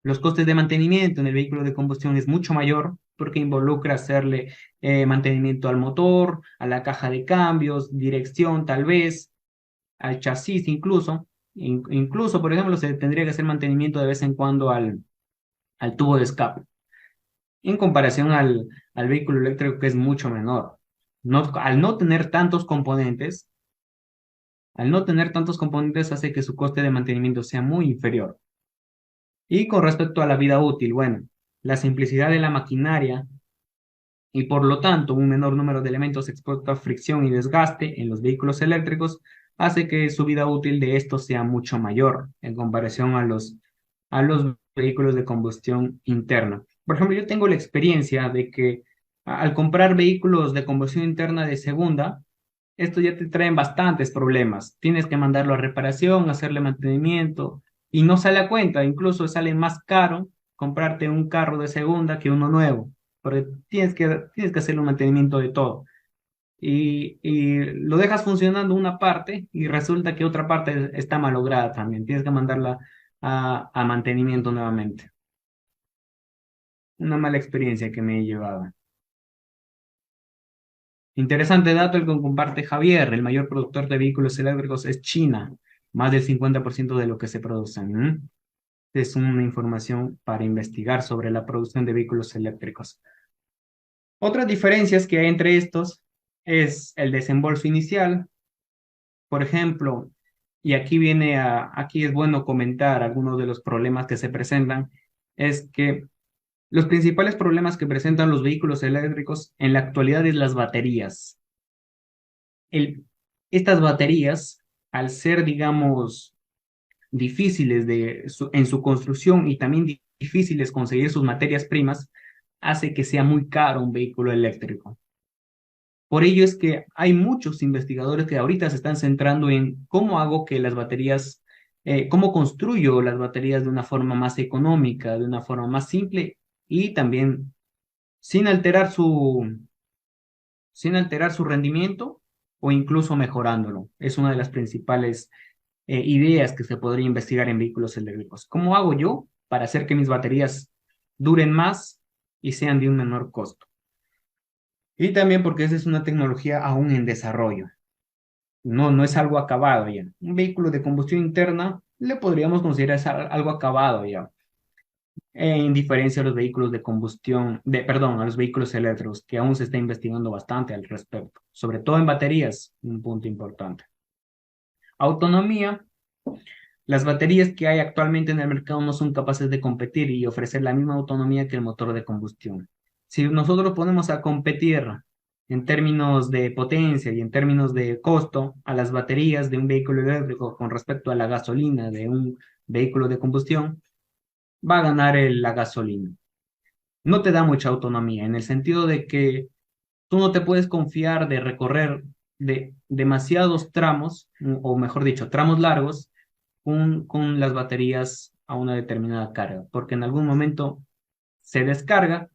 Los costes de mantenimiento en el vehículo de combustión es mucho mayor porque involucra hacerle mantenimiento al motor, a la caja de cambios, dirección tal vez, al chasis incluso. Incluso, por ejemplo, se tendría que hacer mantenimiento de vez en cuando al tubo de escape, en comparación al vehículo eléctrico que es mucho menor. Al no tener tantos componentes, hace que su coste de mantenimiento sea muy inferior. Y con respecto a la vida útil, bueno, la simplicidad de la maquinaria y por lo tanto un menor número de elementos expuestos a fricción y desgaste en los vehículos eléctricos hace que su vida útil de estos sea mucho mayor en comparación a los vehículos de combustión interna. Por ejemplo, yo tengo la experiencia de que al comprar vehículos de combustión interna de segunda, estos ya te traen bastantes problemas. Tienes que mandarlo a reparación, hacerle mantenimiento y no sale a cuenta. Incluso sale más caro comprarte un carro de segunda que uno nuevo, porque tienes que hacerle un mantenimiento de todo. Y lo dejas funcionando una parte y resulta que otra parte está malograda también. Tienes que mandarla a mantenimiento nuevamente. Una mala experiencia que me he llevado. Interesante dato el que comparte Javier. El mayor productor de vehículos eléctricos es China, más del 50% de lo que se producen. Es una información para investigar sobre la producción de vehículos eléctricos. Otras diferencias que hay entre estos es el desembolso inicial. Por ejemplo, y aquí es bueno comentar algunos de los problemas que se presentan, es que los principales problemas que presentan los vehículos eléctricos en la actualidad es las baterías. el, Estas baterías, al ser, digamos, difíciles en su construcción y también difíciles conseguir sus materias primas, hace que sea muy caro un vehículo eléctrico. Por ello es que hay muchos investigadores que ahorita se están centrando en cómo hago que las baterías, cómo construyo las baterías de una forma más económica, de una forma más simple y también sin alterar sin alterar su rendimiento o incluso mejorándolo. Es una de las principales ideas que se podría investigar en vehículos eléctricos. ¿Cómo hago yo para hacer que mis baterías duren más y sean de un menor costo? Y también porque esa es una tecnología aún en desarrollo. No es algo acabado ya. Un vehículo de combustión interna le podríamos considerar algo acabado ya, en diferencia a los vehículos de combustión, perdón, a los vehículos eléctricos, que aún se está investigando bastante al respecto, sobre todo en baterías, un punto importante. Autonomía. Las baterías que hay actualmente en el mercado no son capaces de competir y ofrecer la misma autonomía que el motor de combustión. Si nosotros ponemos a competir en términos de potencia y en términos de costo a las baterías de un vehículo eléctrico con respecto a la gasolina de un vehículo de combustión, va a ganar la gasolina. No te da mucha autonomía en el sentido de que tú no te puedes confiar de recorrer de demasiados tramos, o mejor dicho, tramos largos con las baterías a una determinada carga, porque en algún momento se descarga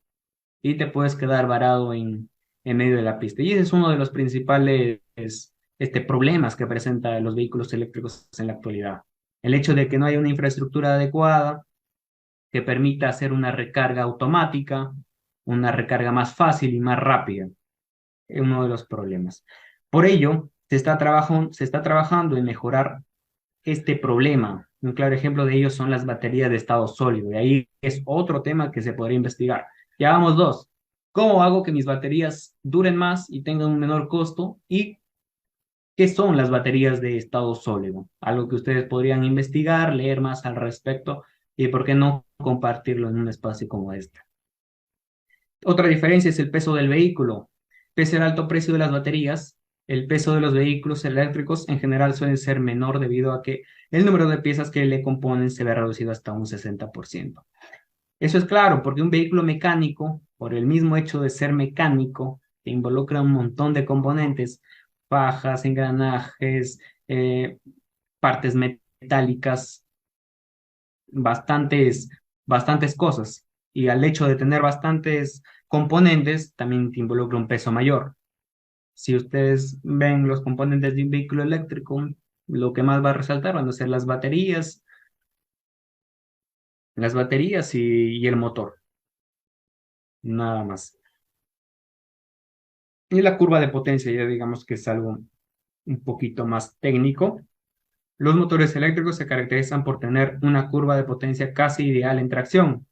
y te puedes quedar varado en medio de la pista. Y ese es uno de los principales problemas que presentan los vehículos eléctricos en la actualidad. El hecho de que no hay una infraestructura adecuada que permita hacer una recarga automática, una recarga más fácil y más rápida, es uno de los problemas. Por ello, se está trabajando en mejorar este problema. Un claro ejemplo de ello son las baterías de estado sólido. Y ahí es otro tema que se podría investigar. Ya vamos dos. ¿Cómo hago que mis baterías duren más y tengan un menor costo? ¿Y qué son las baterías de estado sólido? Algo que ustedes podrían investigar, leer más al respecto y por qué no compartirlo en un espacio como este. Otra diferencia es el peso del vehículo. Pese al alto precio de las baterías, el peso de los vehículos eléctricos en general suele ser menor debido a que el número de piezas que le componen se ve reducido hasta un 60%. Eso es claro, porque un vehículo mecánico, por el mismo hecho de ser mecánico, que involucra un montón de componentes, fajas, engranajes, partes metálicas, bastantes, bastantes cosas. Y al hecho de tener bastantes componentes, también te involucra un peso mayor. Si ustedes ven los componentes de un vehículo eléctrico, lo que más va a resaltar van a ser las baterías y el motor, nada más. Y la curva de potencia, ya digamos que es algo un poquito más técnico. Los motores eléctricos se caracterizan por tener una curva de potencia casi ideal en tracción,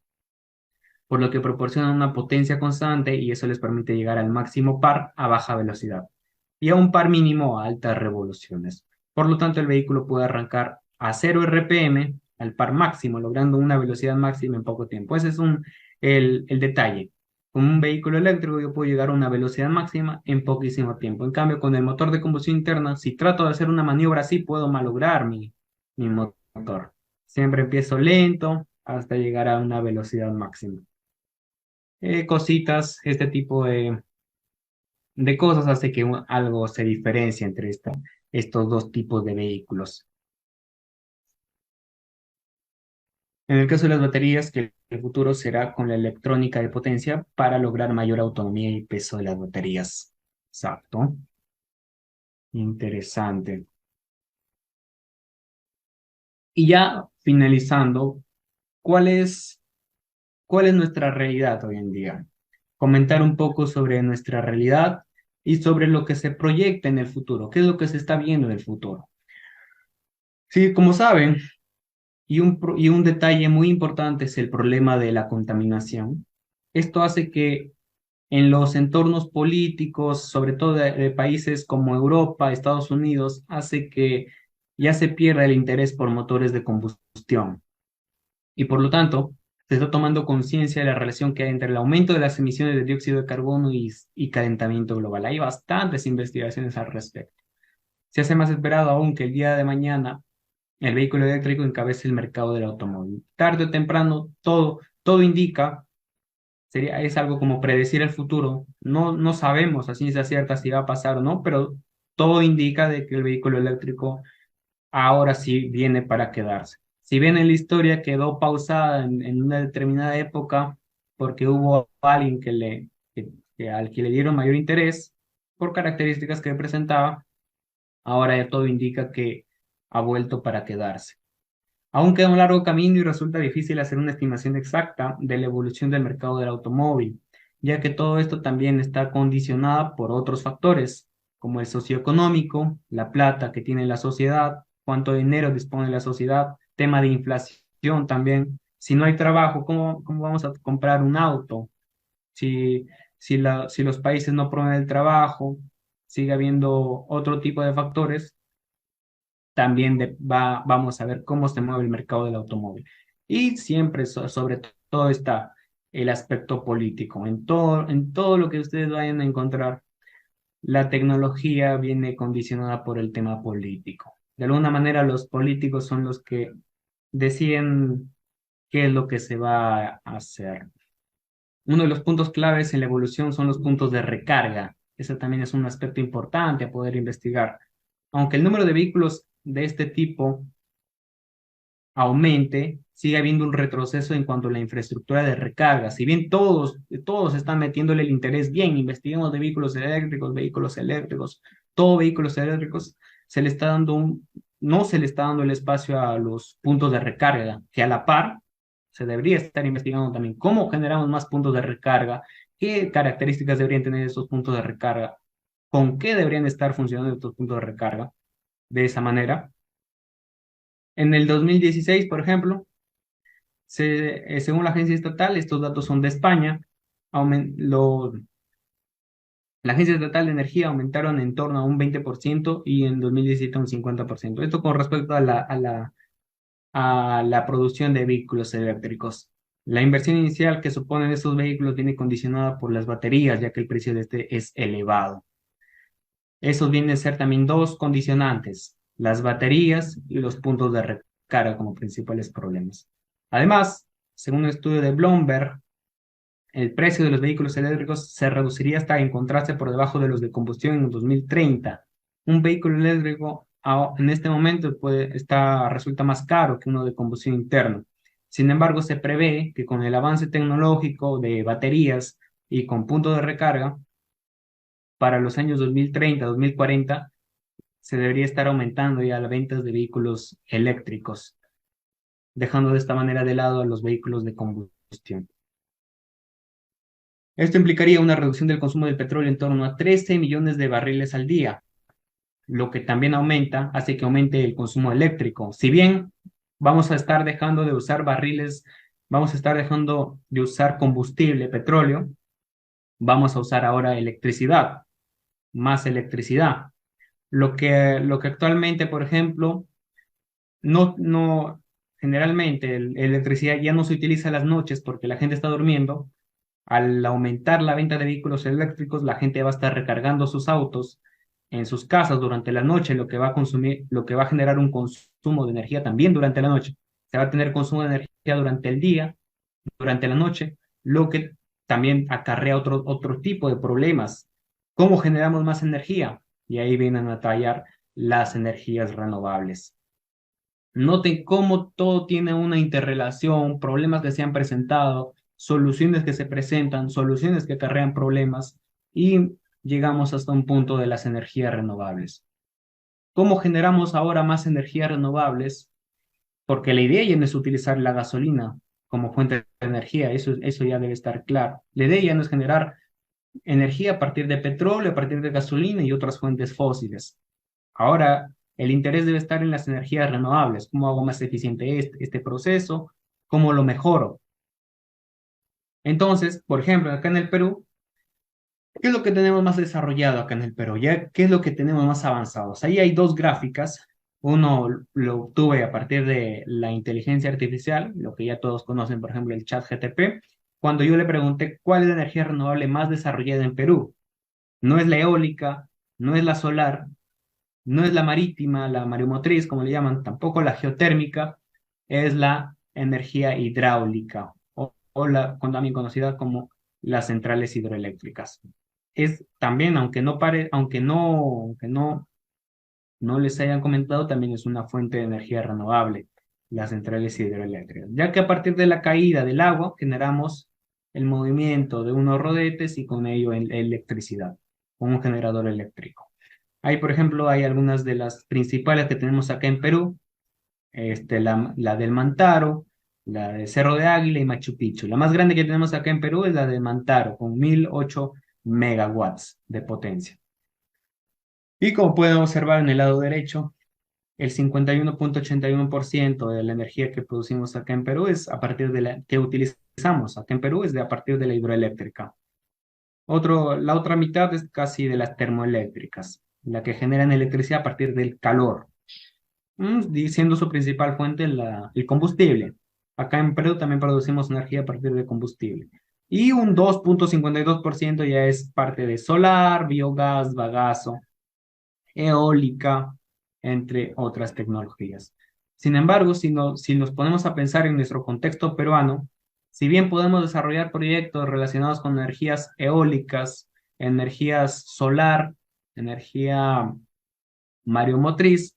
por lo que proporcionan una potencia constante y eso les permite llegar al máximo par a baja velocidad y a un par mínimo a altas revoluciones. Por lo tanto, el vehículo puede arrancar a 0 RPM al par máximo, logrando una velocidad máxima en poco tiempo. Ese es el detalle. Con un vehículo eléctrico yo puedo llegar a una velocidad máxima en poquísimo tiempo. En cambio, con el motor de combustión interna, si trato de hacer una maniobra así, puedo malograr mi motor. Siempre empiezo lento hasta llegar a una velocidad máxima. Cositas, este tipo de cosas hace que algo se diferencie entre estos dos tipos de vehículos. En el caso de las baterías, que el futuro será con la electrónica de potencia para lograr mayor autonomía y peso de las baterías. Exacto. Interesante. Y ya finalizando, ¿cuál es, cuál es nuestra realidad hoy en día? Comentar un poco sobre nuestra realidad y sobre lo que se proyecta en el futuro. ¿Qué es lo que se está viendo en el futuro? Sí, como saben, y un detalle muy importante es el problema de la contaminación. Esto hace que en los entornos políticos, sobre todo de países como Europa, Estados Unidos, hace que ya se pierda el interés por motores de combustión. Y por lo tanto, se está tomando conciencia de la relación que hay entre el aumento de las emisiones de dióxido de carbono y calentamiento global. Hay bastantes investigaciones al respecto. Se hace más esperado aún que el día de mañana el vehículo eléctrico encabece el mercado del automóvil. Tarde o temprano, todo indica, es algo como predecir el futuro. No sabemos a ciencia cierta si va a pasar o no, pero todo indica de que el vehículo eléctrico ahora sí viene para quedarse. Si bien en la historia quedó pausada en una determinada época porque hubo alguien al que le dieron mayor interés por características que presentaba, ahora ya todo indica que ha vuelto para quedarse. Aún queda un largo camino y resulta difícil hacer una estimación exacta de la evolución del mercado del automóvil, ya que todo esto también está condicionado por otros factores, como el socioeconómico, la plata que tiene la sociedad, cuánto dinero dispone la sociedad, tema de inflación también. Si no hay trabajo, ¿cómo vamos a comprar un auto? Si, si los países no promueven el trabajo, sigue habiendo otro tipo de factores también vamos a ver cómo se mueve el mercado del automóvil. Y siempre, sobre todo, está el aspecto político. En todo lo que ustedes vayan a encontrar, la tecnología viene condicionada por el tema político. De alguna manera, los políticos son los que deciden qué es lo que se va a hacer. Uno de los puntos claves en la evolución son los puntos de recarga. Ese también es un aspecto importante a poder investigar. Aunque el número de vehículos de este tipo aumente, sigue habiendo un retroceso en cuanto a la infraestructura de recarga. Si bien todos están metiéndole el interés bien, investiguemos de vehículos eléctricos, todo vehículos eléctricos, se le está dando no se le está dando el espacio a los puntos de recarga, que a la par se debería estar investigando también cómo generamos más puntos de recarga, qué características deberían tener esos puntos de recarga, con qué deberían estar funcionando estos puntos de recarga de esa manera. En el 2016, por ejemplo, según la agencia estatal, estos datos son de España, la agencia estatal de energía aumentaron en torno a un 20% y en 2017 un 50%. Esto con respecto a la producción de vehículos eléctricos. La inversión inicial que suponen estos vehículos viene condicionada por las baterías, ya que el precio de este es elevado. Esos vienen a ser también dos condicionantes, las baterías y los puntos de recarga como principales problemas. Además, según un estudio de Bloomberg, el precio de los vehículos eléctricos se reduciría hasta encontrarse por debajo de los de combustión en 2030. Un vehículo eléctrico en este momento resulta más caro que uno de combustión interna. Sin embargo, se prevé que con el avance tecnológico de baterías y con puntos de recarga, para los años 2030, 2040, se debería estar aumentando ya las ventas de vehículos eléctricos, dejando de esta manera de lado a los vehículos de combustión. Esto implicaría una reducción del consumo de petróleo en torno a 13 millones de barriles al día, lo que también hace que aumente el consumo eléctrico. Si bien vamos a estar dejando de usar barriles, vamos a estar dejando de usar combustible, petróleo, vamos a usar ahora electricidad, más electricidad. Lo que actualmente, por ejemplo, generalmente la electricidad ya no se utiliza a las noches porque la gente está durmiendo, Al aumentar la venta de vehículos eléctricos, la gente va a estar recargando sus autos en sus casas durante la noche, lo que va a consumir, lo que va a generar un consumo de energía también durante la noche. Se va a tener consumo de energía durante el día, durante la noche, lo que también acarrea otro tipo de problemas. ¿Cómo generamos más energía? Y ahí vienen a tallar las energías renovables. Noten cómo todo tiene una interrelación, problemas que se han presentado, soluciones que se presentan, soluciones que acarrean problemas y llegamos hasta un punto de las energías renovables. ¿Cómo generamos ahora más energías renovables? Porque la idea ya no es utilizar la gasolina como fuente de energía, eso ya debe estar claro. La idea ya no es generar energía a partir de petróleo, a partir de gasolina y otras fuentes fósiles. Ahora, el interés debe estar en las energías renovables. ¿Cómo hago más eficiente este proceso? ¿Cómo lo mejoro? Entonces, por ejemplo, acá en el Perú, ¿qué es lo que tenemos más desarrollado acá en el Perú? ¿Ya? ¿Qué es lo que tenemos más avanzados? Ahí hay dos gráficas. Uno lo obtuve a partir de la inteligencia artificial, lo que ya todos conocen, por ejemplo, el chat GTP, cuando yo le pregunté cuál es la energía renovable más desarrollada en Perú. No es la eólica, no es la solar, no es la marítima, la mareomotriz, como le llaman, tampoco la geotérmica, es la energía hidráulica o también conocida como las centrales hidroeléctricas. Es también, aunque no les hayan comentado, también es una fuente de energía renovable, las centrales hidroeléctricas, ya que a partir de la caída del agua generamos el movimiento de unos rodetes y con ello electricidad, con un generador eléctrico. Ahí, por ejemplo, hay algunas de las principales que tenemos acá en Perú, la del Mantaro, la de Cerro de Águila y Machu Picchu. La más grande que tenemos acá en Perú es la de Mantaro, con 1008 megawatts de potencia. Y como pueden observar en el lado derecho, el 51,81% de la energía que producimos acá en Perú es a partir de la que utilizamos acá en Perú es de a partir de la hidroeléctrica. La otra mitad es casi de las termoeléctricas, la que generan electricidad a partir del calor, siendo su principal fuente el combustible. Acá en Perú también producimos energía a partir de combustible. Y un 2,52% ya es parte de solar, biogás, bagazo, eólica, entre otras tecnologías. Sin embargo, si nos ponemos a pensar en nuestro contexto peruano, si bien podemos desarrollar proyectos relacionados con energías eólicas, energías solar, energía mareomotriz,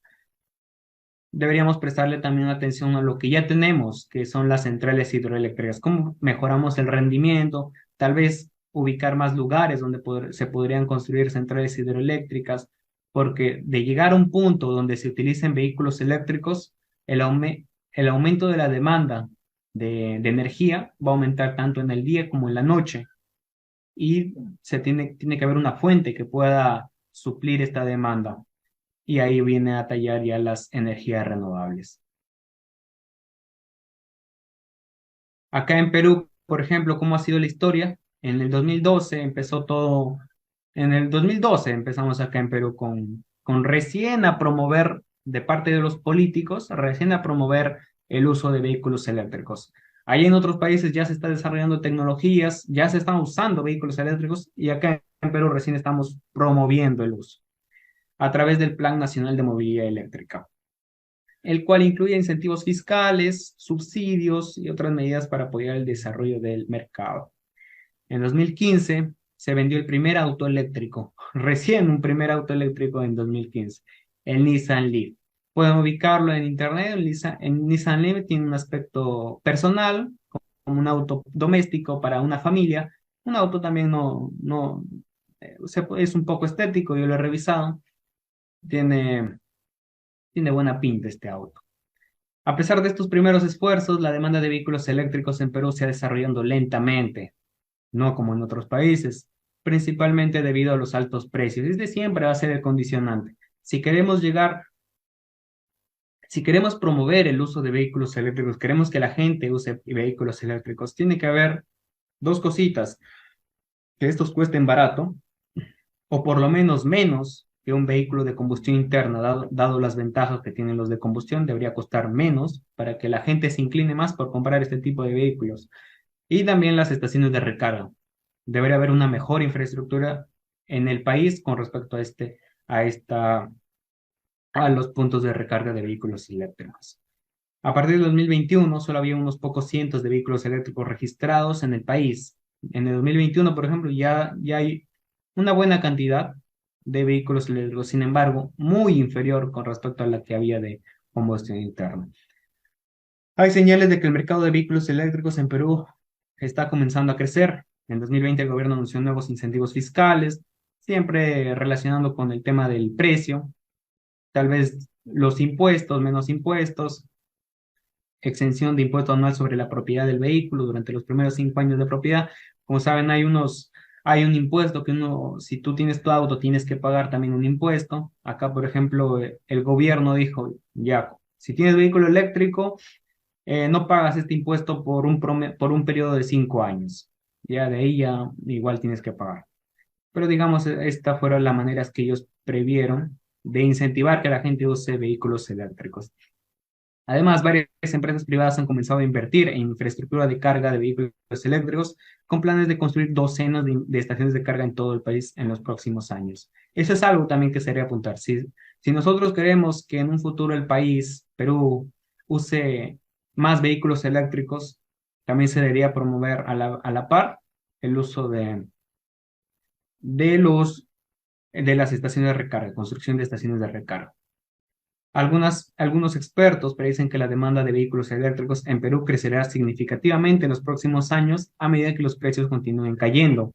deberíamos prestarle también atención a lo que ya tenemos, que son las centrales hidroeléctricas. ¿Cómo mejoramos el rendimiento? Tal vez ubicar más lugares donde se podrían construir centrales hidroeléctricas, porque de llegar a un punto donde se utilicen vehículos eléctricos, el aumento de la demanda de energía va a aumentar tanto en el día como en la noche. Y tiene que haber una fuente que pueda suplir esta demanda y ahí viene a tallar ya las energías renovables. Acá en Perú, por ejemplo, ¿cómo ha sido la historia? En el 2012 empezó todo, en el 2012 empezamos acá en Perú con recién a promover, de parte de los políticos, recién a promover el uso de vehículos eléctricos. Ahí en otros países ya se está desarrollando tecnologías, ya se están usando vehículos eléctricos y acá en Perú recién estamos promoviendo el uso a través del Plan Nacional de Movilidad Eléctrica, el cual incluye incentivos fiscales, subsidios y otras medidas para apoyar el desarrollo del mercado. En 2015 se vendió el primer auto eléctrico, recién un primer auto eléctrico en 2015, el Nissan Leaf. Pueden ubicarlo en internet, el Nissan Leaf tiene un aspecto personal, como un auto doméstico para una familia. Un auto también es un poco estético, yo lo he revisado, tiene, tiene buena pinta este auto. A pesar de estos primeros esfuerzos, la demanda de vehículos eléctricos en Perú se ha desarrollando lentamente, no como en otros países, principalmente debido a los altos precios. Desde siempre va a ser el condicionante. Si queremos llegar, si queremos promover el uso de vehículos eléctricos, queremos que la gente use vehículos eléctricos, tiene que haber dos cositas, que estos cuesten barato, o por lo menos que un vehículo de combustión interna, dado las ventajas que tienen los de combustión, debería costar menos para que la gente se incline más por comprar este tipo de vehículos. Y también las estaciones de recarga. debería haber una mejor infraestructura en el país con respecto a esta, a los puntos de recarga de vehículos eléctricos. A partir del 2021, solo había unos pocos cientos de vehículos eléctricos registrados en el país. En el 2021, por ejemplo, ya hay una buena cantidad de vehículos eléctricos, sin embargo, muy inferior con respecto a la que había de combustión interna. Hay señales de que el mercado de vehículos eléctricos en Perú está comenzando a crecer. En 2020 el gobierno anunció nuevos incentivos fiscales, siempre relacionando con el tema del precio, tal vez los impuestos, menos impuestos, exención de impuesto anual sobre la propiedad del vehículo durante los primeros 5 años de propiedad. Como saben, hay un impuesto que si tú tienes tu auto, tienes que pagar también un impuesto. Acá, por ejemplo, el gobierno dijo, ya, si tienes vehículo eléctrico, no pagas este impuesto por un periodo de 5 años. Ya de ahí ya igual tienes que pagar. Pero digamos, estas fueron las maneras que ellos previeron de incentivar que la gente use vehículos eléctricos. Además, varias empresas privadas han comenzado a invertir en infraestructura de carga de vehículos eléctricos con planes de construir docenas de estaciones de carga en todo el país en los próximos años. Eso es algo también que sería apuntar. Si nosotros queremos que en un futuro el país, Perú, use más vehículos eléctricos, también se debería promover a la par el uso de de las estaciones de recarga, construcción de estaciones de recarga. Algunos expertos predicen que la demanda de vehículos eléctricos en Perú crecerá significativamente en los próximos años a medida que los precios continúen cayendo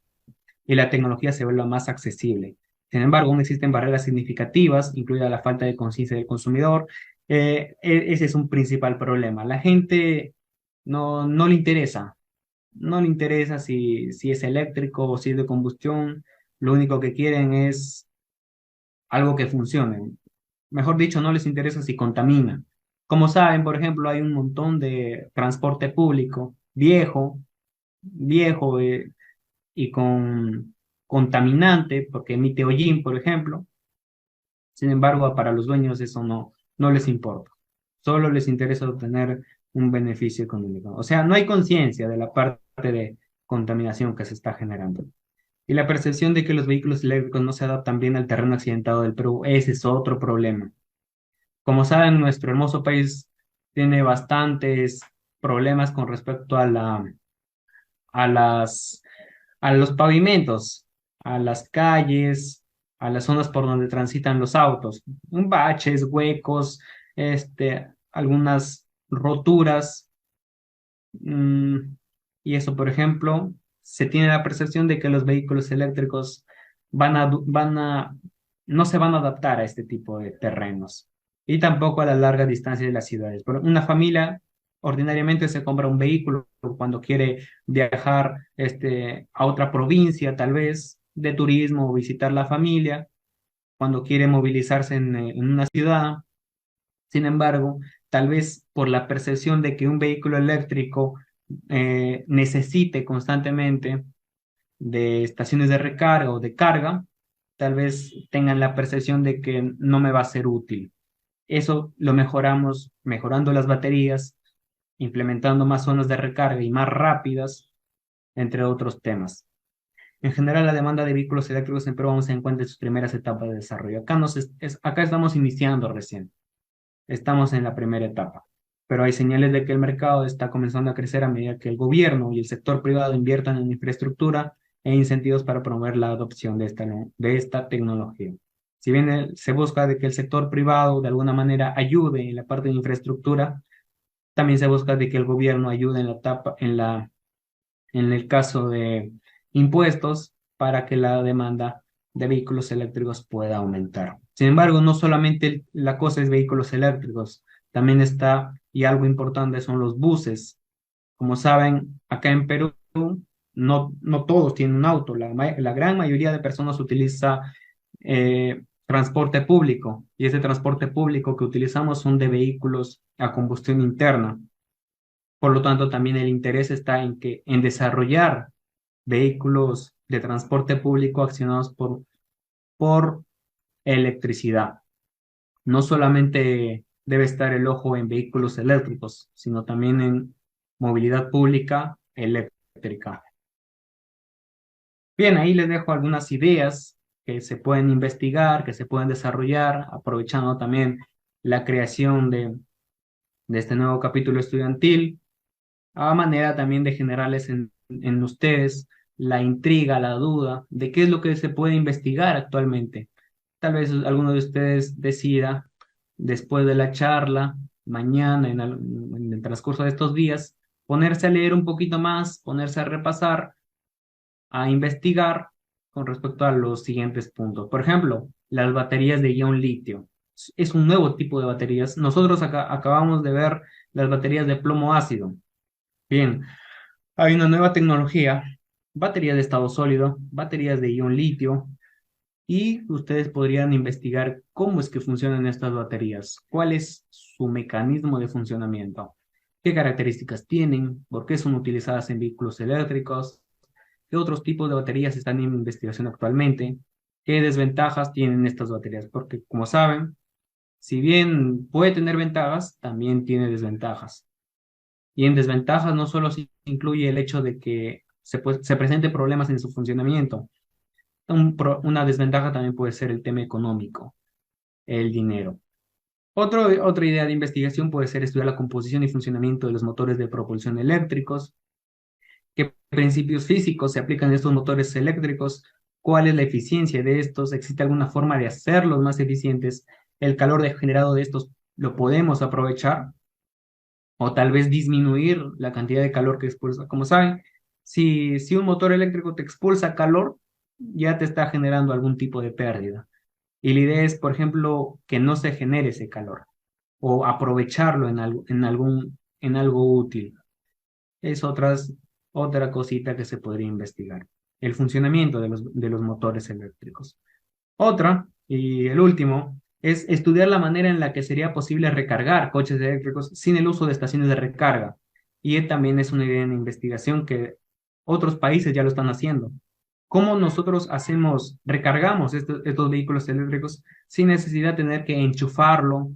y la tecnología se vuelva más accesible. Sin embargo, aún existen barreras significativas, incluida la falta de conciencia del consumidor. Ese es un principal problema. La gente no le interesa, no le interesa si es eléctrico o si es de combustión. Lo único que quieren es algo que funcione. Mejor dicho, no les interesa si contamina. Como saben, por ejemplo, hay un montón de transporte público viejo y con contaminante, porque emite hollín, por ejemplo. Sin embargo, para los dueños eso no les importa. Solo les interesa obtener un beneficio económico. O sea, no hay conciencia de la parte de contaminación que se está generando. Y la percepción de que los vehículos eléctricos no se adaptan bien al terreno accidentado del Perú, ese es otro problema. Como saben, nuestro hermoso país tiene bastantes problemas con respecto a las, a los pavimentos, a las calles, a las zonas por donde transitan los autos. Baches, huecos, algunas roturas. mm, y eso, por ejemplo, se tiene la percepción de que los vehículos eléctricos no se van a adaptar a este tipo de terrenos y tampoco a la larga distancia de las ciudades. Pero una familia ordinariamente se compra un vehículo cuando quiere viajar a otra provincia, tal vez, de turismo o visitar la familia, cuando quiere movilizarse en una ciudad. Sin embargo, tal vez por la percepción de que un vehículo eléctrico necesite constantemente de estaciones de recarga o de carga, tal vez tengan la percepción de que no me va a ser útil. Eso lo mejoramos mejorando las baterías, implementando más zonas de recarga y más rápidas, entre otros temas. En general, la demanda de vehículos eléctricos en Perú aún se encuentra en sus primeras etapas de desarrollo. Acá estamos iniciando recién. Estamos en la primera etapa, pero hay señales de que el mercado está comenzando a crecer a medida que el gobierno y el sector privado inviertan en infraestructura e incentivos para promover la adopción de esta tecnología. Si bien se busca de que el sector privado de alguna manera ayude en la parte de infraestructura, también se busca de que el gobierno ayude en el caso de impuestos para que la demanda de vehículos eléctricos pueda aumentar. Sin embargo, no solamente la cosa es vehículos eléctricos, también está, y algo importante son los buses. Como saben, acá en Perú no todos tienen un auto, la gran mayoría de personas utiliza transporte público y ese transporte público que utilizamos son de vehículos a combustión interna. Por lo tanto, también el interés está en desarrollar vehículos de transporte público accionados por electricidad. No solamente debe estar el ojo en vehículos eléctricos, sino también en movilidad pública eléctrica. Bien, ahí les dejo algunas ideas que se pueden investigar, que se pueden desarrollar, aprovechando también la creación de este nuevo capítulo estudiantil, a manera también de generarles en ustedes la intriga, la duda de qué es lo que se puede investigar actualmente. Tal vez alguno de ustedes decida, después de la charla, mañana, en el transcurso de estos días, ponerse a leer un poquito más, ponerse a repasar, a investigar con respecto a los siguientes puntos. Por ejemplo, las baterías de ion litio. Es un nuevo tipo de baterías. Nosotros acabamos de ver las baterías de plomo ácido. Bien, hay una nueva tecnología, baterías de estado sólido, baterías de ion litio, y ustedes podrían investigar cómo es que funcionan estas baterías, cuál es su mecanismo de funcionamiento, qué características tienen, por qué son utilizadas en vehículos eléctricos, qué otros tipos de baterías están en investigación actualmente, qué desventajas tienen estas baterías, porque como saben, si bien puede tener ventajas, también tiene desventajas. Y en desventajas no solo se incluye el hecho de que se presenten problemas en su funcionamiento. Una desventaja también puede ser el tema económico, el dinero. Otra idea de investigación puede ser estudiar la composición y funcionamiento de los motores de propulsión eléctricos, qué principios físicos se aplican a estos motores eléctricos, cuál es la eficiencia de estos, existe alguna forma de hacerlos más eficientes, el calor generado de estos lo podemos aprovechar o tal vez disminuir la cantidad de calor que expulsa. Como saben, si un motor eléctrico te expulsa calor, ya te está generando algún tipo de pérdida. Y la idea es, por ejemplo, que no se genere ese calor o aprovecharlo en algo útil. Es otra cosita que se podría investigar. El funcionamiento de los motores eléctricos. Otra, y el último, es estudiar la manera en la que sería posible recargar coches eléctricos sin el uso de estaciones de recarga. Y también es una idea en investigación que otros países ya lo están haciendo. ¿Cómo nosotros recargamos estos vehículos eléctricos sin necesidad de tener que enchufarlo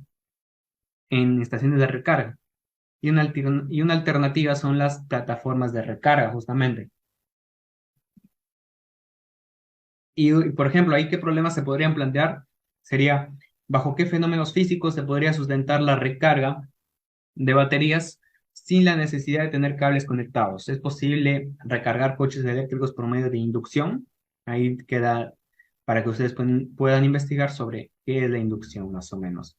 en estaciones de recarga? Y una alternativa son las plataformas de recarga, justamente. Por ejemplo, ahí qué problemas se podrían plantear sería bajo qué fenómenos físicos se podría sustentar la recarga de baterías sin la necesidad de tener cables conectados. ¿Es posible recargar coches eléctricos por medio de inducción? Ahí queda para que ustedes puedan investigar sobre qué es la inducción, más o menos.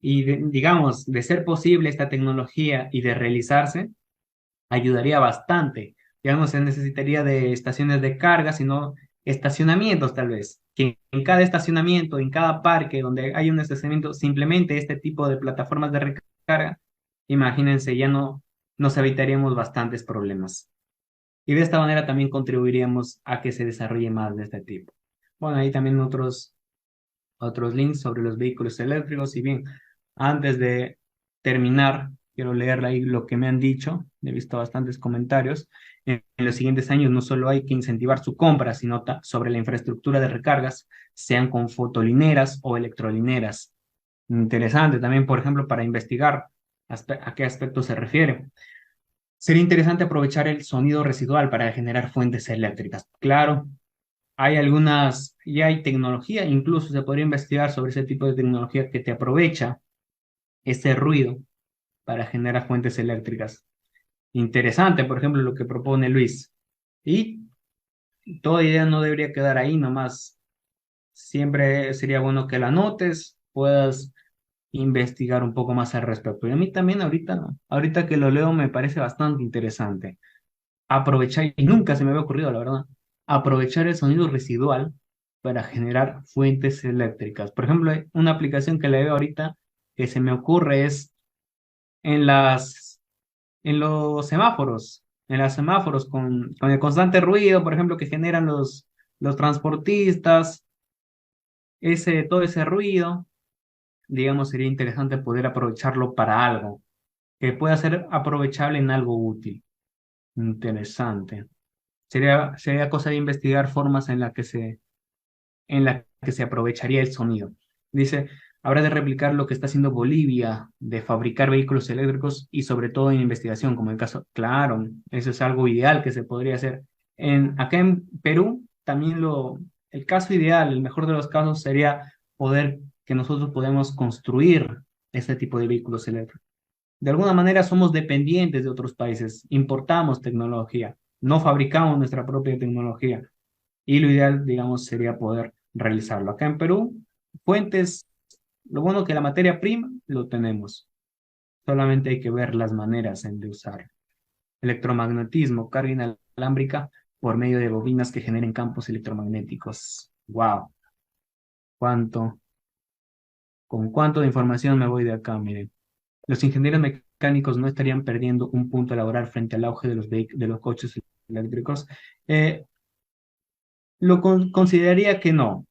Y digamos, de ser posible esta tecnología y de realizarse, ayudaría bastante. Ya no se necesitaría de estaciones de carga, sino estacionamientos tal vez. Que en cada estacionamiento, en cada parque donde hay un estacionamiento, simplemente este tipo de plataformas de recarga, imagínense, ya no nos evitaríamos bastantes problemas. Y de esta manera también contribuiríamos a que se desarrolle más de este tipo. Bueno, ahí también otros links sobre los vehículos eléctricos. Y bien, antes de terminar, quiero leer ahí lo que me han dicho. He visto bastantes comentarios. En los siguientes años no solo hay que incentivar su compra, sino sobre la infraestructura de recargas, sean con fotolineras o electrolineras. Interesante también, por ejemplo, para investigar a qué aspecto se refiere. Sería interesante aprovechar el sonido residual para generar fuentes eléctricas. Claro, ya hay tecnología, incluso se podría investigar sobre ese tipo de tecnología que te aprovecha ese ruido para generar fuentes eléctricas. Interesante, por ejemplo, lo que propone Luis. Y toda idea no debería quedar ahí nomás. Siempre sería bueno que la notes, puedas investigar un poco más al respecto. Y a mí también ahorita que lo leo me parece bastante interesante. Aprovechar, y nunca se me había ocurrido, la verdad, aprovechar el sonido residual para generar fuentes eléctricas. Por ejemplo, una aplicación que le veo ahorita que se me ocurre es en en los semáforos con el constante ruido, por ejemplo, que generan los transportistas, todo ese ruido, digamos, sería interesante poder aprovecharlo para algo, que pueda ser aprovechable en algo útil. Interesante. Sería cosa de investigar formas en la que se aprovecharía el sonido. Dice, habrá de replicar lo que está haciendo Bolivia, de fabricar vehículos eléctricos y sobre todo en investigación, como el caso, claro, eso es algo ideal que se podría hacer Acá en Perú, también el caso ideal, el mejor de los casos sería poder que nosotros podemos construir este tipo de vehículos eléctricos. De alguna manera somos dependientes de otros países, importamos tecnología, no fabricamos nuestra propia tecnología y lo ideal, digamos, sería poder realizarlo. Acá en Perú, fuentes, lo bueno que la materia prima lo tenemos, solamente hay que ver las maneras de usarlo. Electromagnetismo, carga inalámbrica por medio de bobinas que generen campos electromagnéticos. ¡Wow! ¿Cuánto? ¿Con cuánto de información me voy de acá? Miren. Los ingenieros mecánicos no estarían perdiendo un punto laboral frente al auge de de los coches eléctricos. Eh, consideraría que no,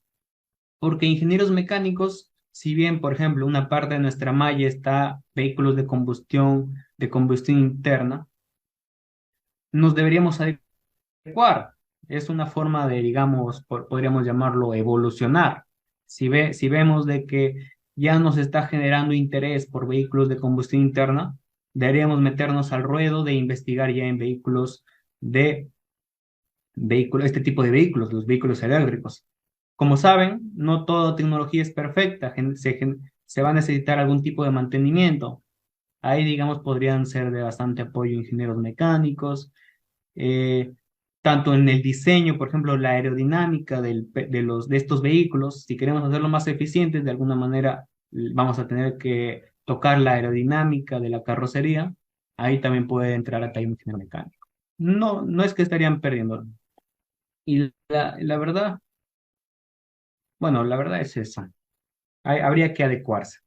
porque ingenieros mecánicos, si bien, por ejemplo, una parte de nuestra malla está vehículos de combustión interna, nos deberíamos adecuar. Es una forma de, digamos, podríamos llamarlo evolucionar. Si vemos de que ya nos está generando interés por vehículos de combustión interna, deberíamos meternos al ruedo de investigar ya en este tipo de vehículos, los vehículos eléctricos. Como saben, no toda tecnología es perfecta, se va a necesitar algún tipo de mantenimiento. Ahí, digamos, podrían ser de bastante apoyo ingenieros mecánicos, eh, tanto en el diseño, por ejemplo, la aerodinámica de estos vehículos. Si queremos hacerlo más eficientes, de alguna manera vamos a tener que tocar la aerodinámica de la carrocería. Ahí también puede entrar a un ingeniero mecánico. No, no es que estarían perdiendo. Y la verdad, bueno, la verdad es eso. Habría que adecuarse.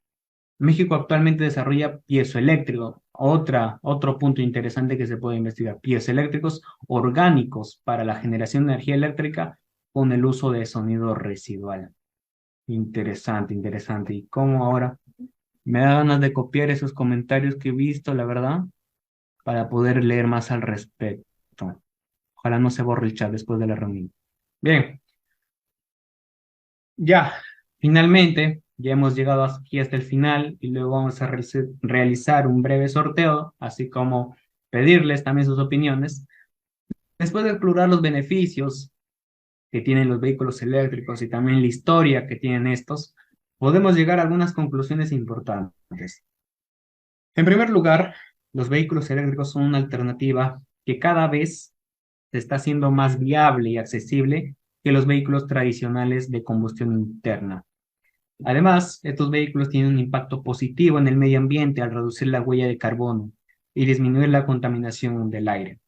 México actualmente desarrolla piezoeléctrico, otro punto interesante que se puede investigar, piezoeléctricos orgánicos para la generación de energía eléctrica con el uso de sonido residual. Interesante, interesante. Y cómo ahora me da ganas de copiar esos comentarios que he visto, la verdad, para poder leer más al respecto. Ojalá no se borre el chat después de la reunión. Bien, ya, finalmente, ya hemos llegado aquí hasta el final y luego vamos a realizar un breve sorteo, así como pedirles también sus opiniones. Después de explorar los beneficios que tienen los vehículos eléctricos y también la historia que tienen estos, podemos llegar a algunas conclusiones importantes. En primer lugar, los vehículos eléctricos son una alternativa que cada vez se está haciendo más viable y accesible que los vehículos tradicionales de combustión interna. Además, estos vehículos tienen un impacto positivo en el medio ambiente al reducir la huella de carbono y disminuir la contaminación del aire.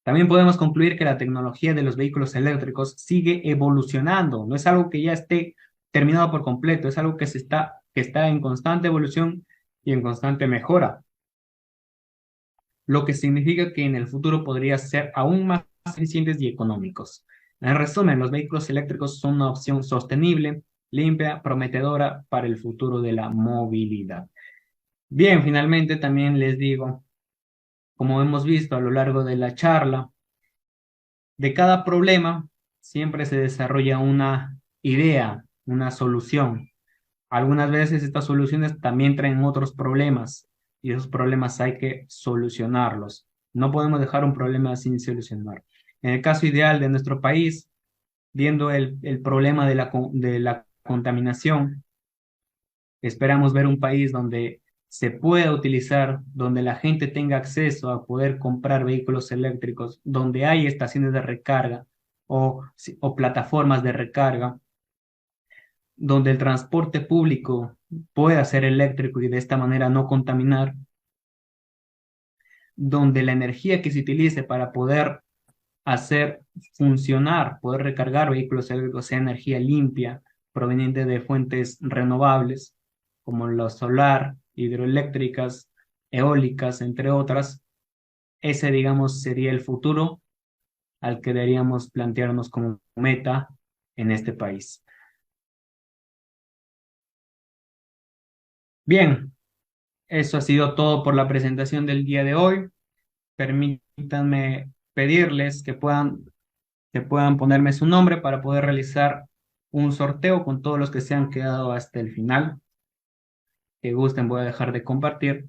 También podemos concluir que la tecnología de los vehículos eléctricos sigue evolucionando, no es algo que ya esté terminado por completo, es algo que está en constante evolución y en constante mejora, lo que significa que en el futuro podría ser aún más eficientes y económicos. En resumen, los vehículos eléctricos son una opción sostenible, limpia, prometedora para el futuro de la movilidad. Bien, finalmente también les digo, como hemos visto a lo largo de la charla, de cada problema siempre se desarrolla una idea, una solución. Algunas veces estas soluciones también traen otros problemas y esos problemas hay que solucionarlos. No podemos dejar un problema sin solucionar. En el caso ideal de nuestro país, viendo el problema de de la contaminación, esperamos ver un país donde se pueda utilizar, donde la gente tenga acceso a poder comprar vehículos eléctricos, donde hay estaciones de recarga o plataformas de recarga, donde el transporte público pueda ser eléctrico y de esta manera no contaminar, donde la energía que se utilice para poder hacer funcionar, poder recargar vehículos eléctricos sea energía limpia, proveniente de fuentes renovables, como la solar, hidroeléctricas, eólicas, entre otras. Ese, digamos, sería el futuro al que deberíamos plantearnos como meta en este país. Bien, eso ha sido todo por la presentación del día de hoy. Permítanme pedirles que puedan ponerme su nombre para poder realizar un sorteo con todos los que se han quedado hasta el final. Que gusten, voy a dejar de compartir.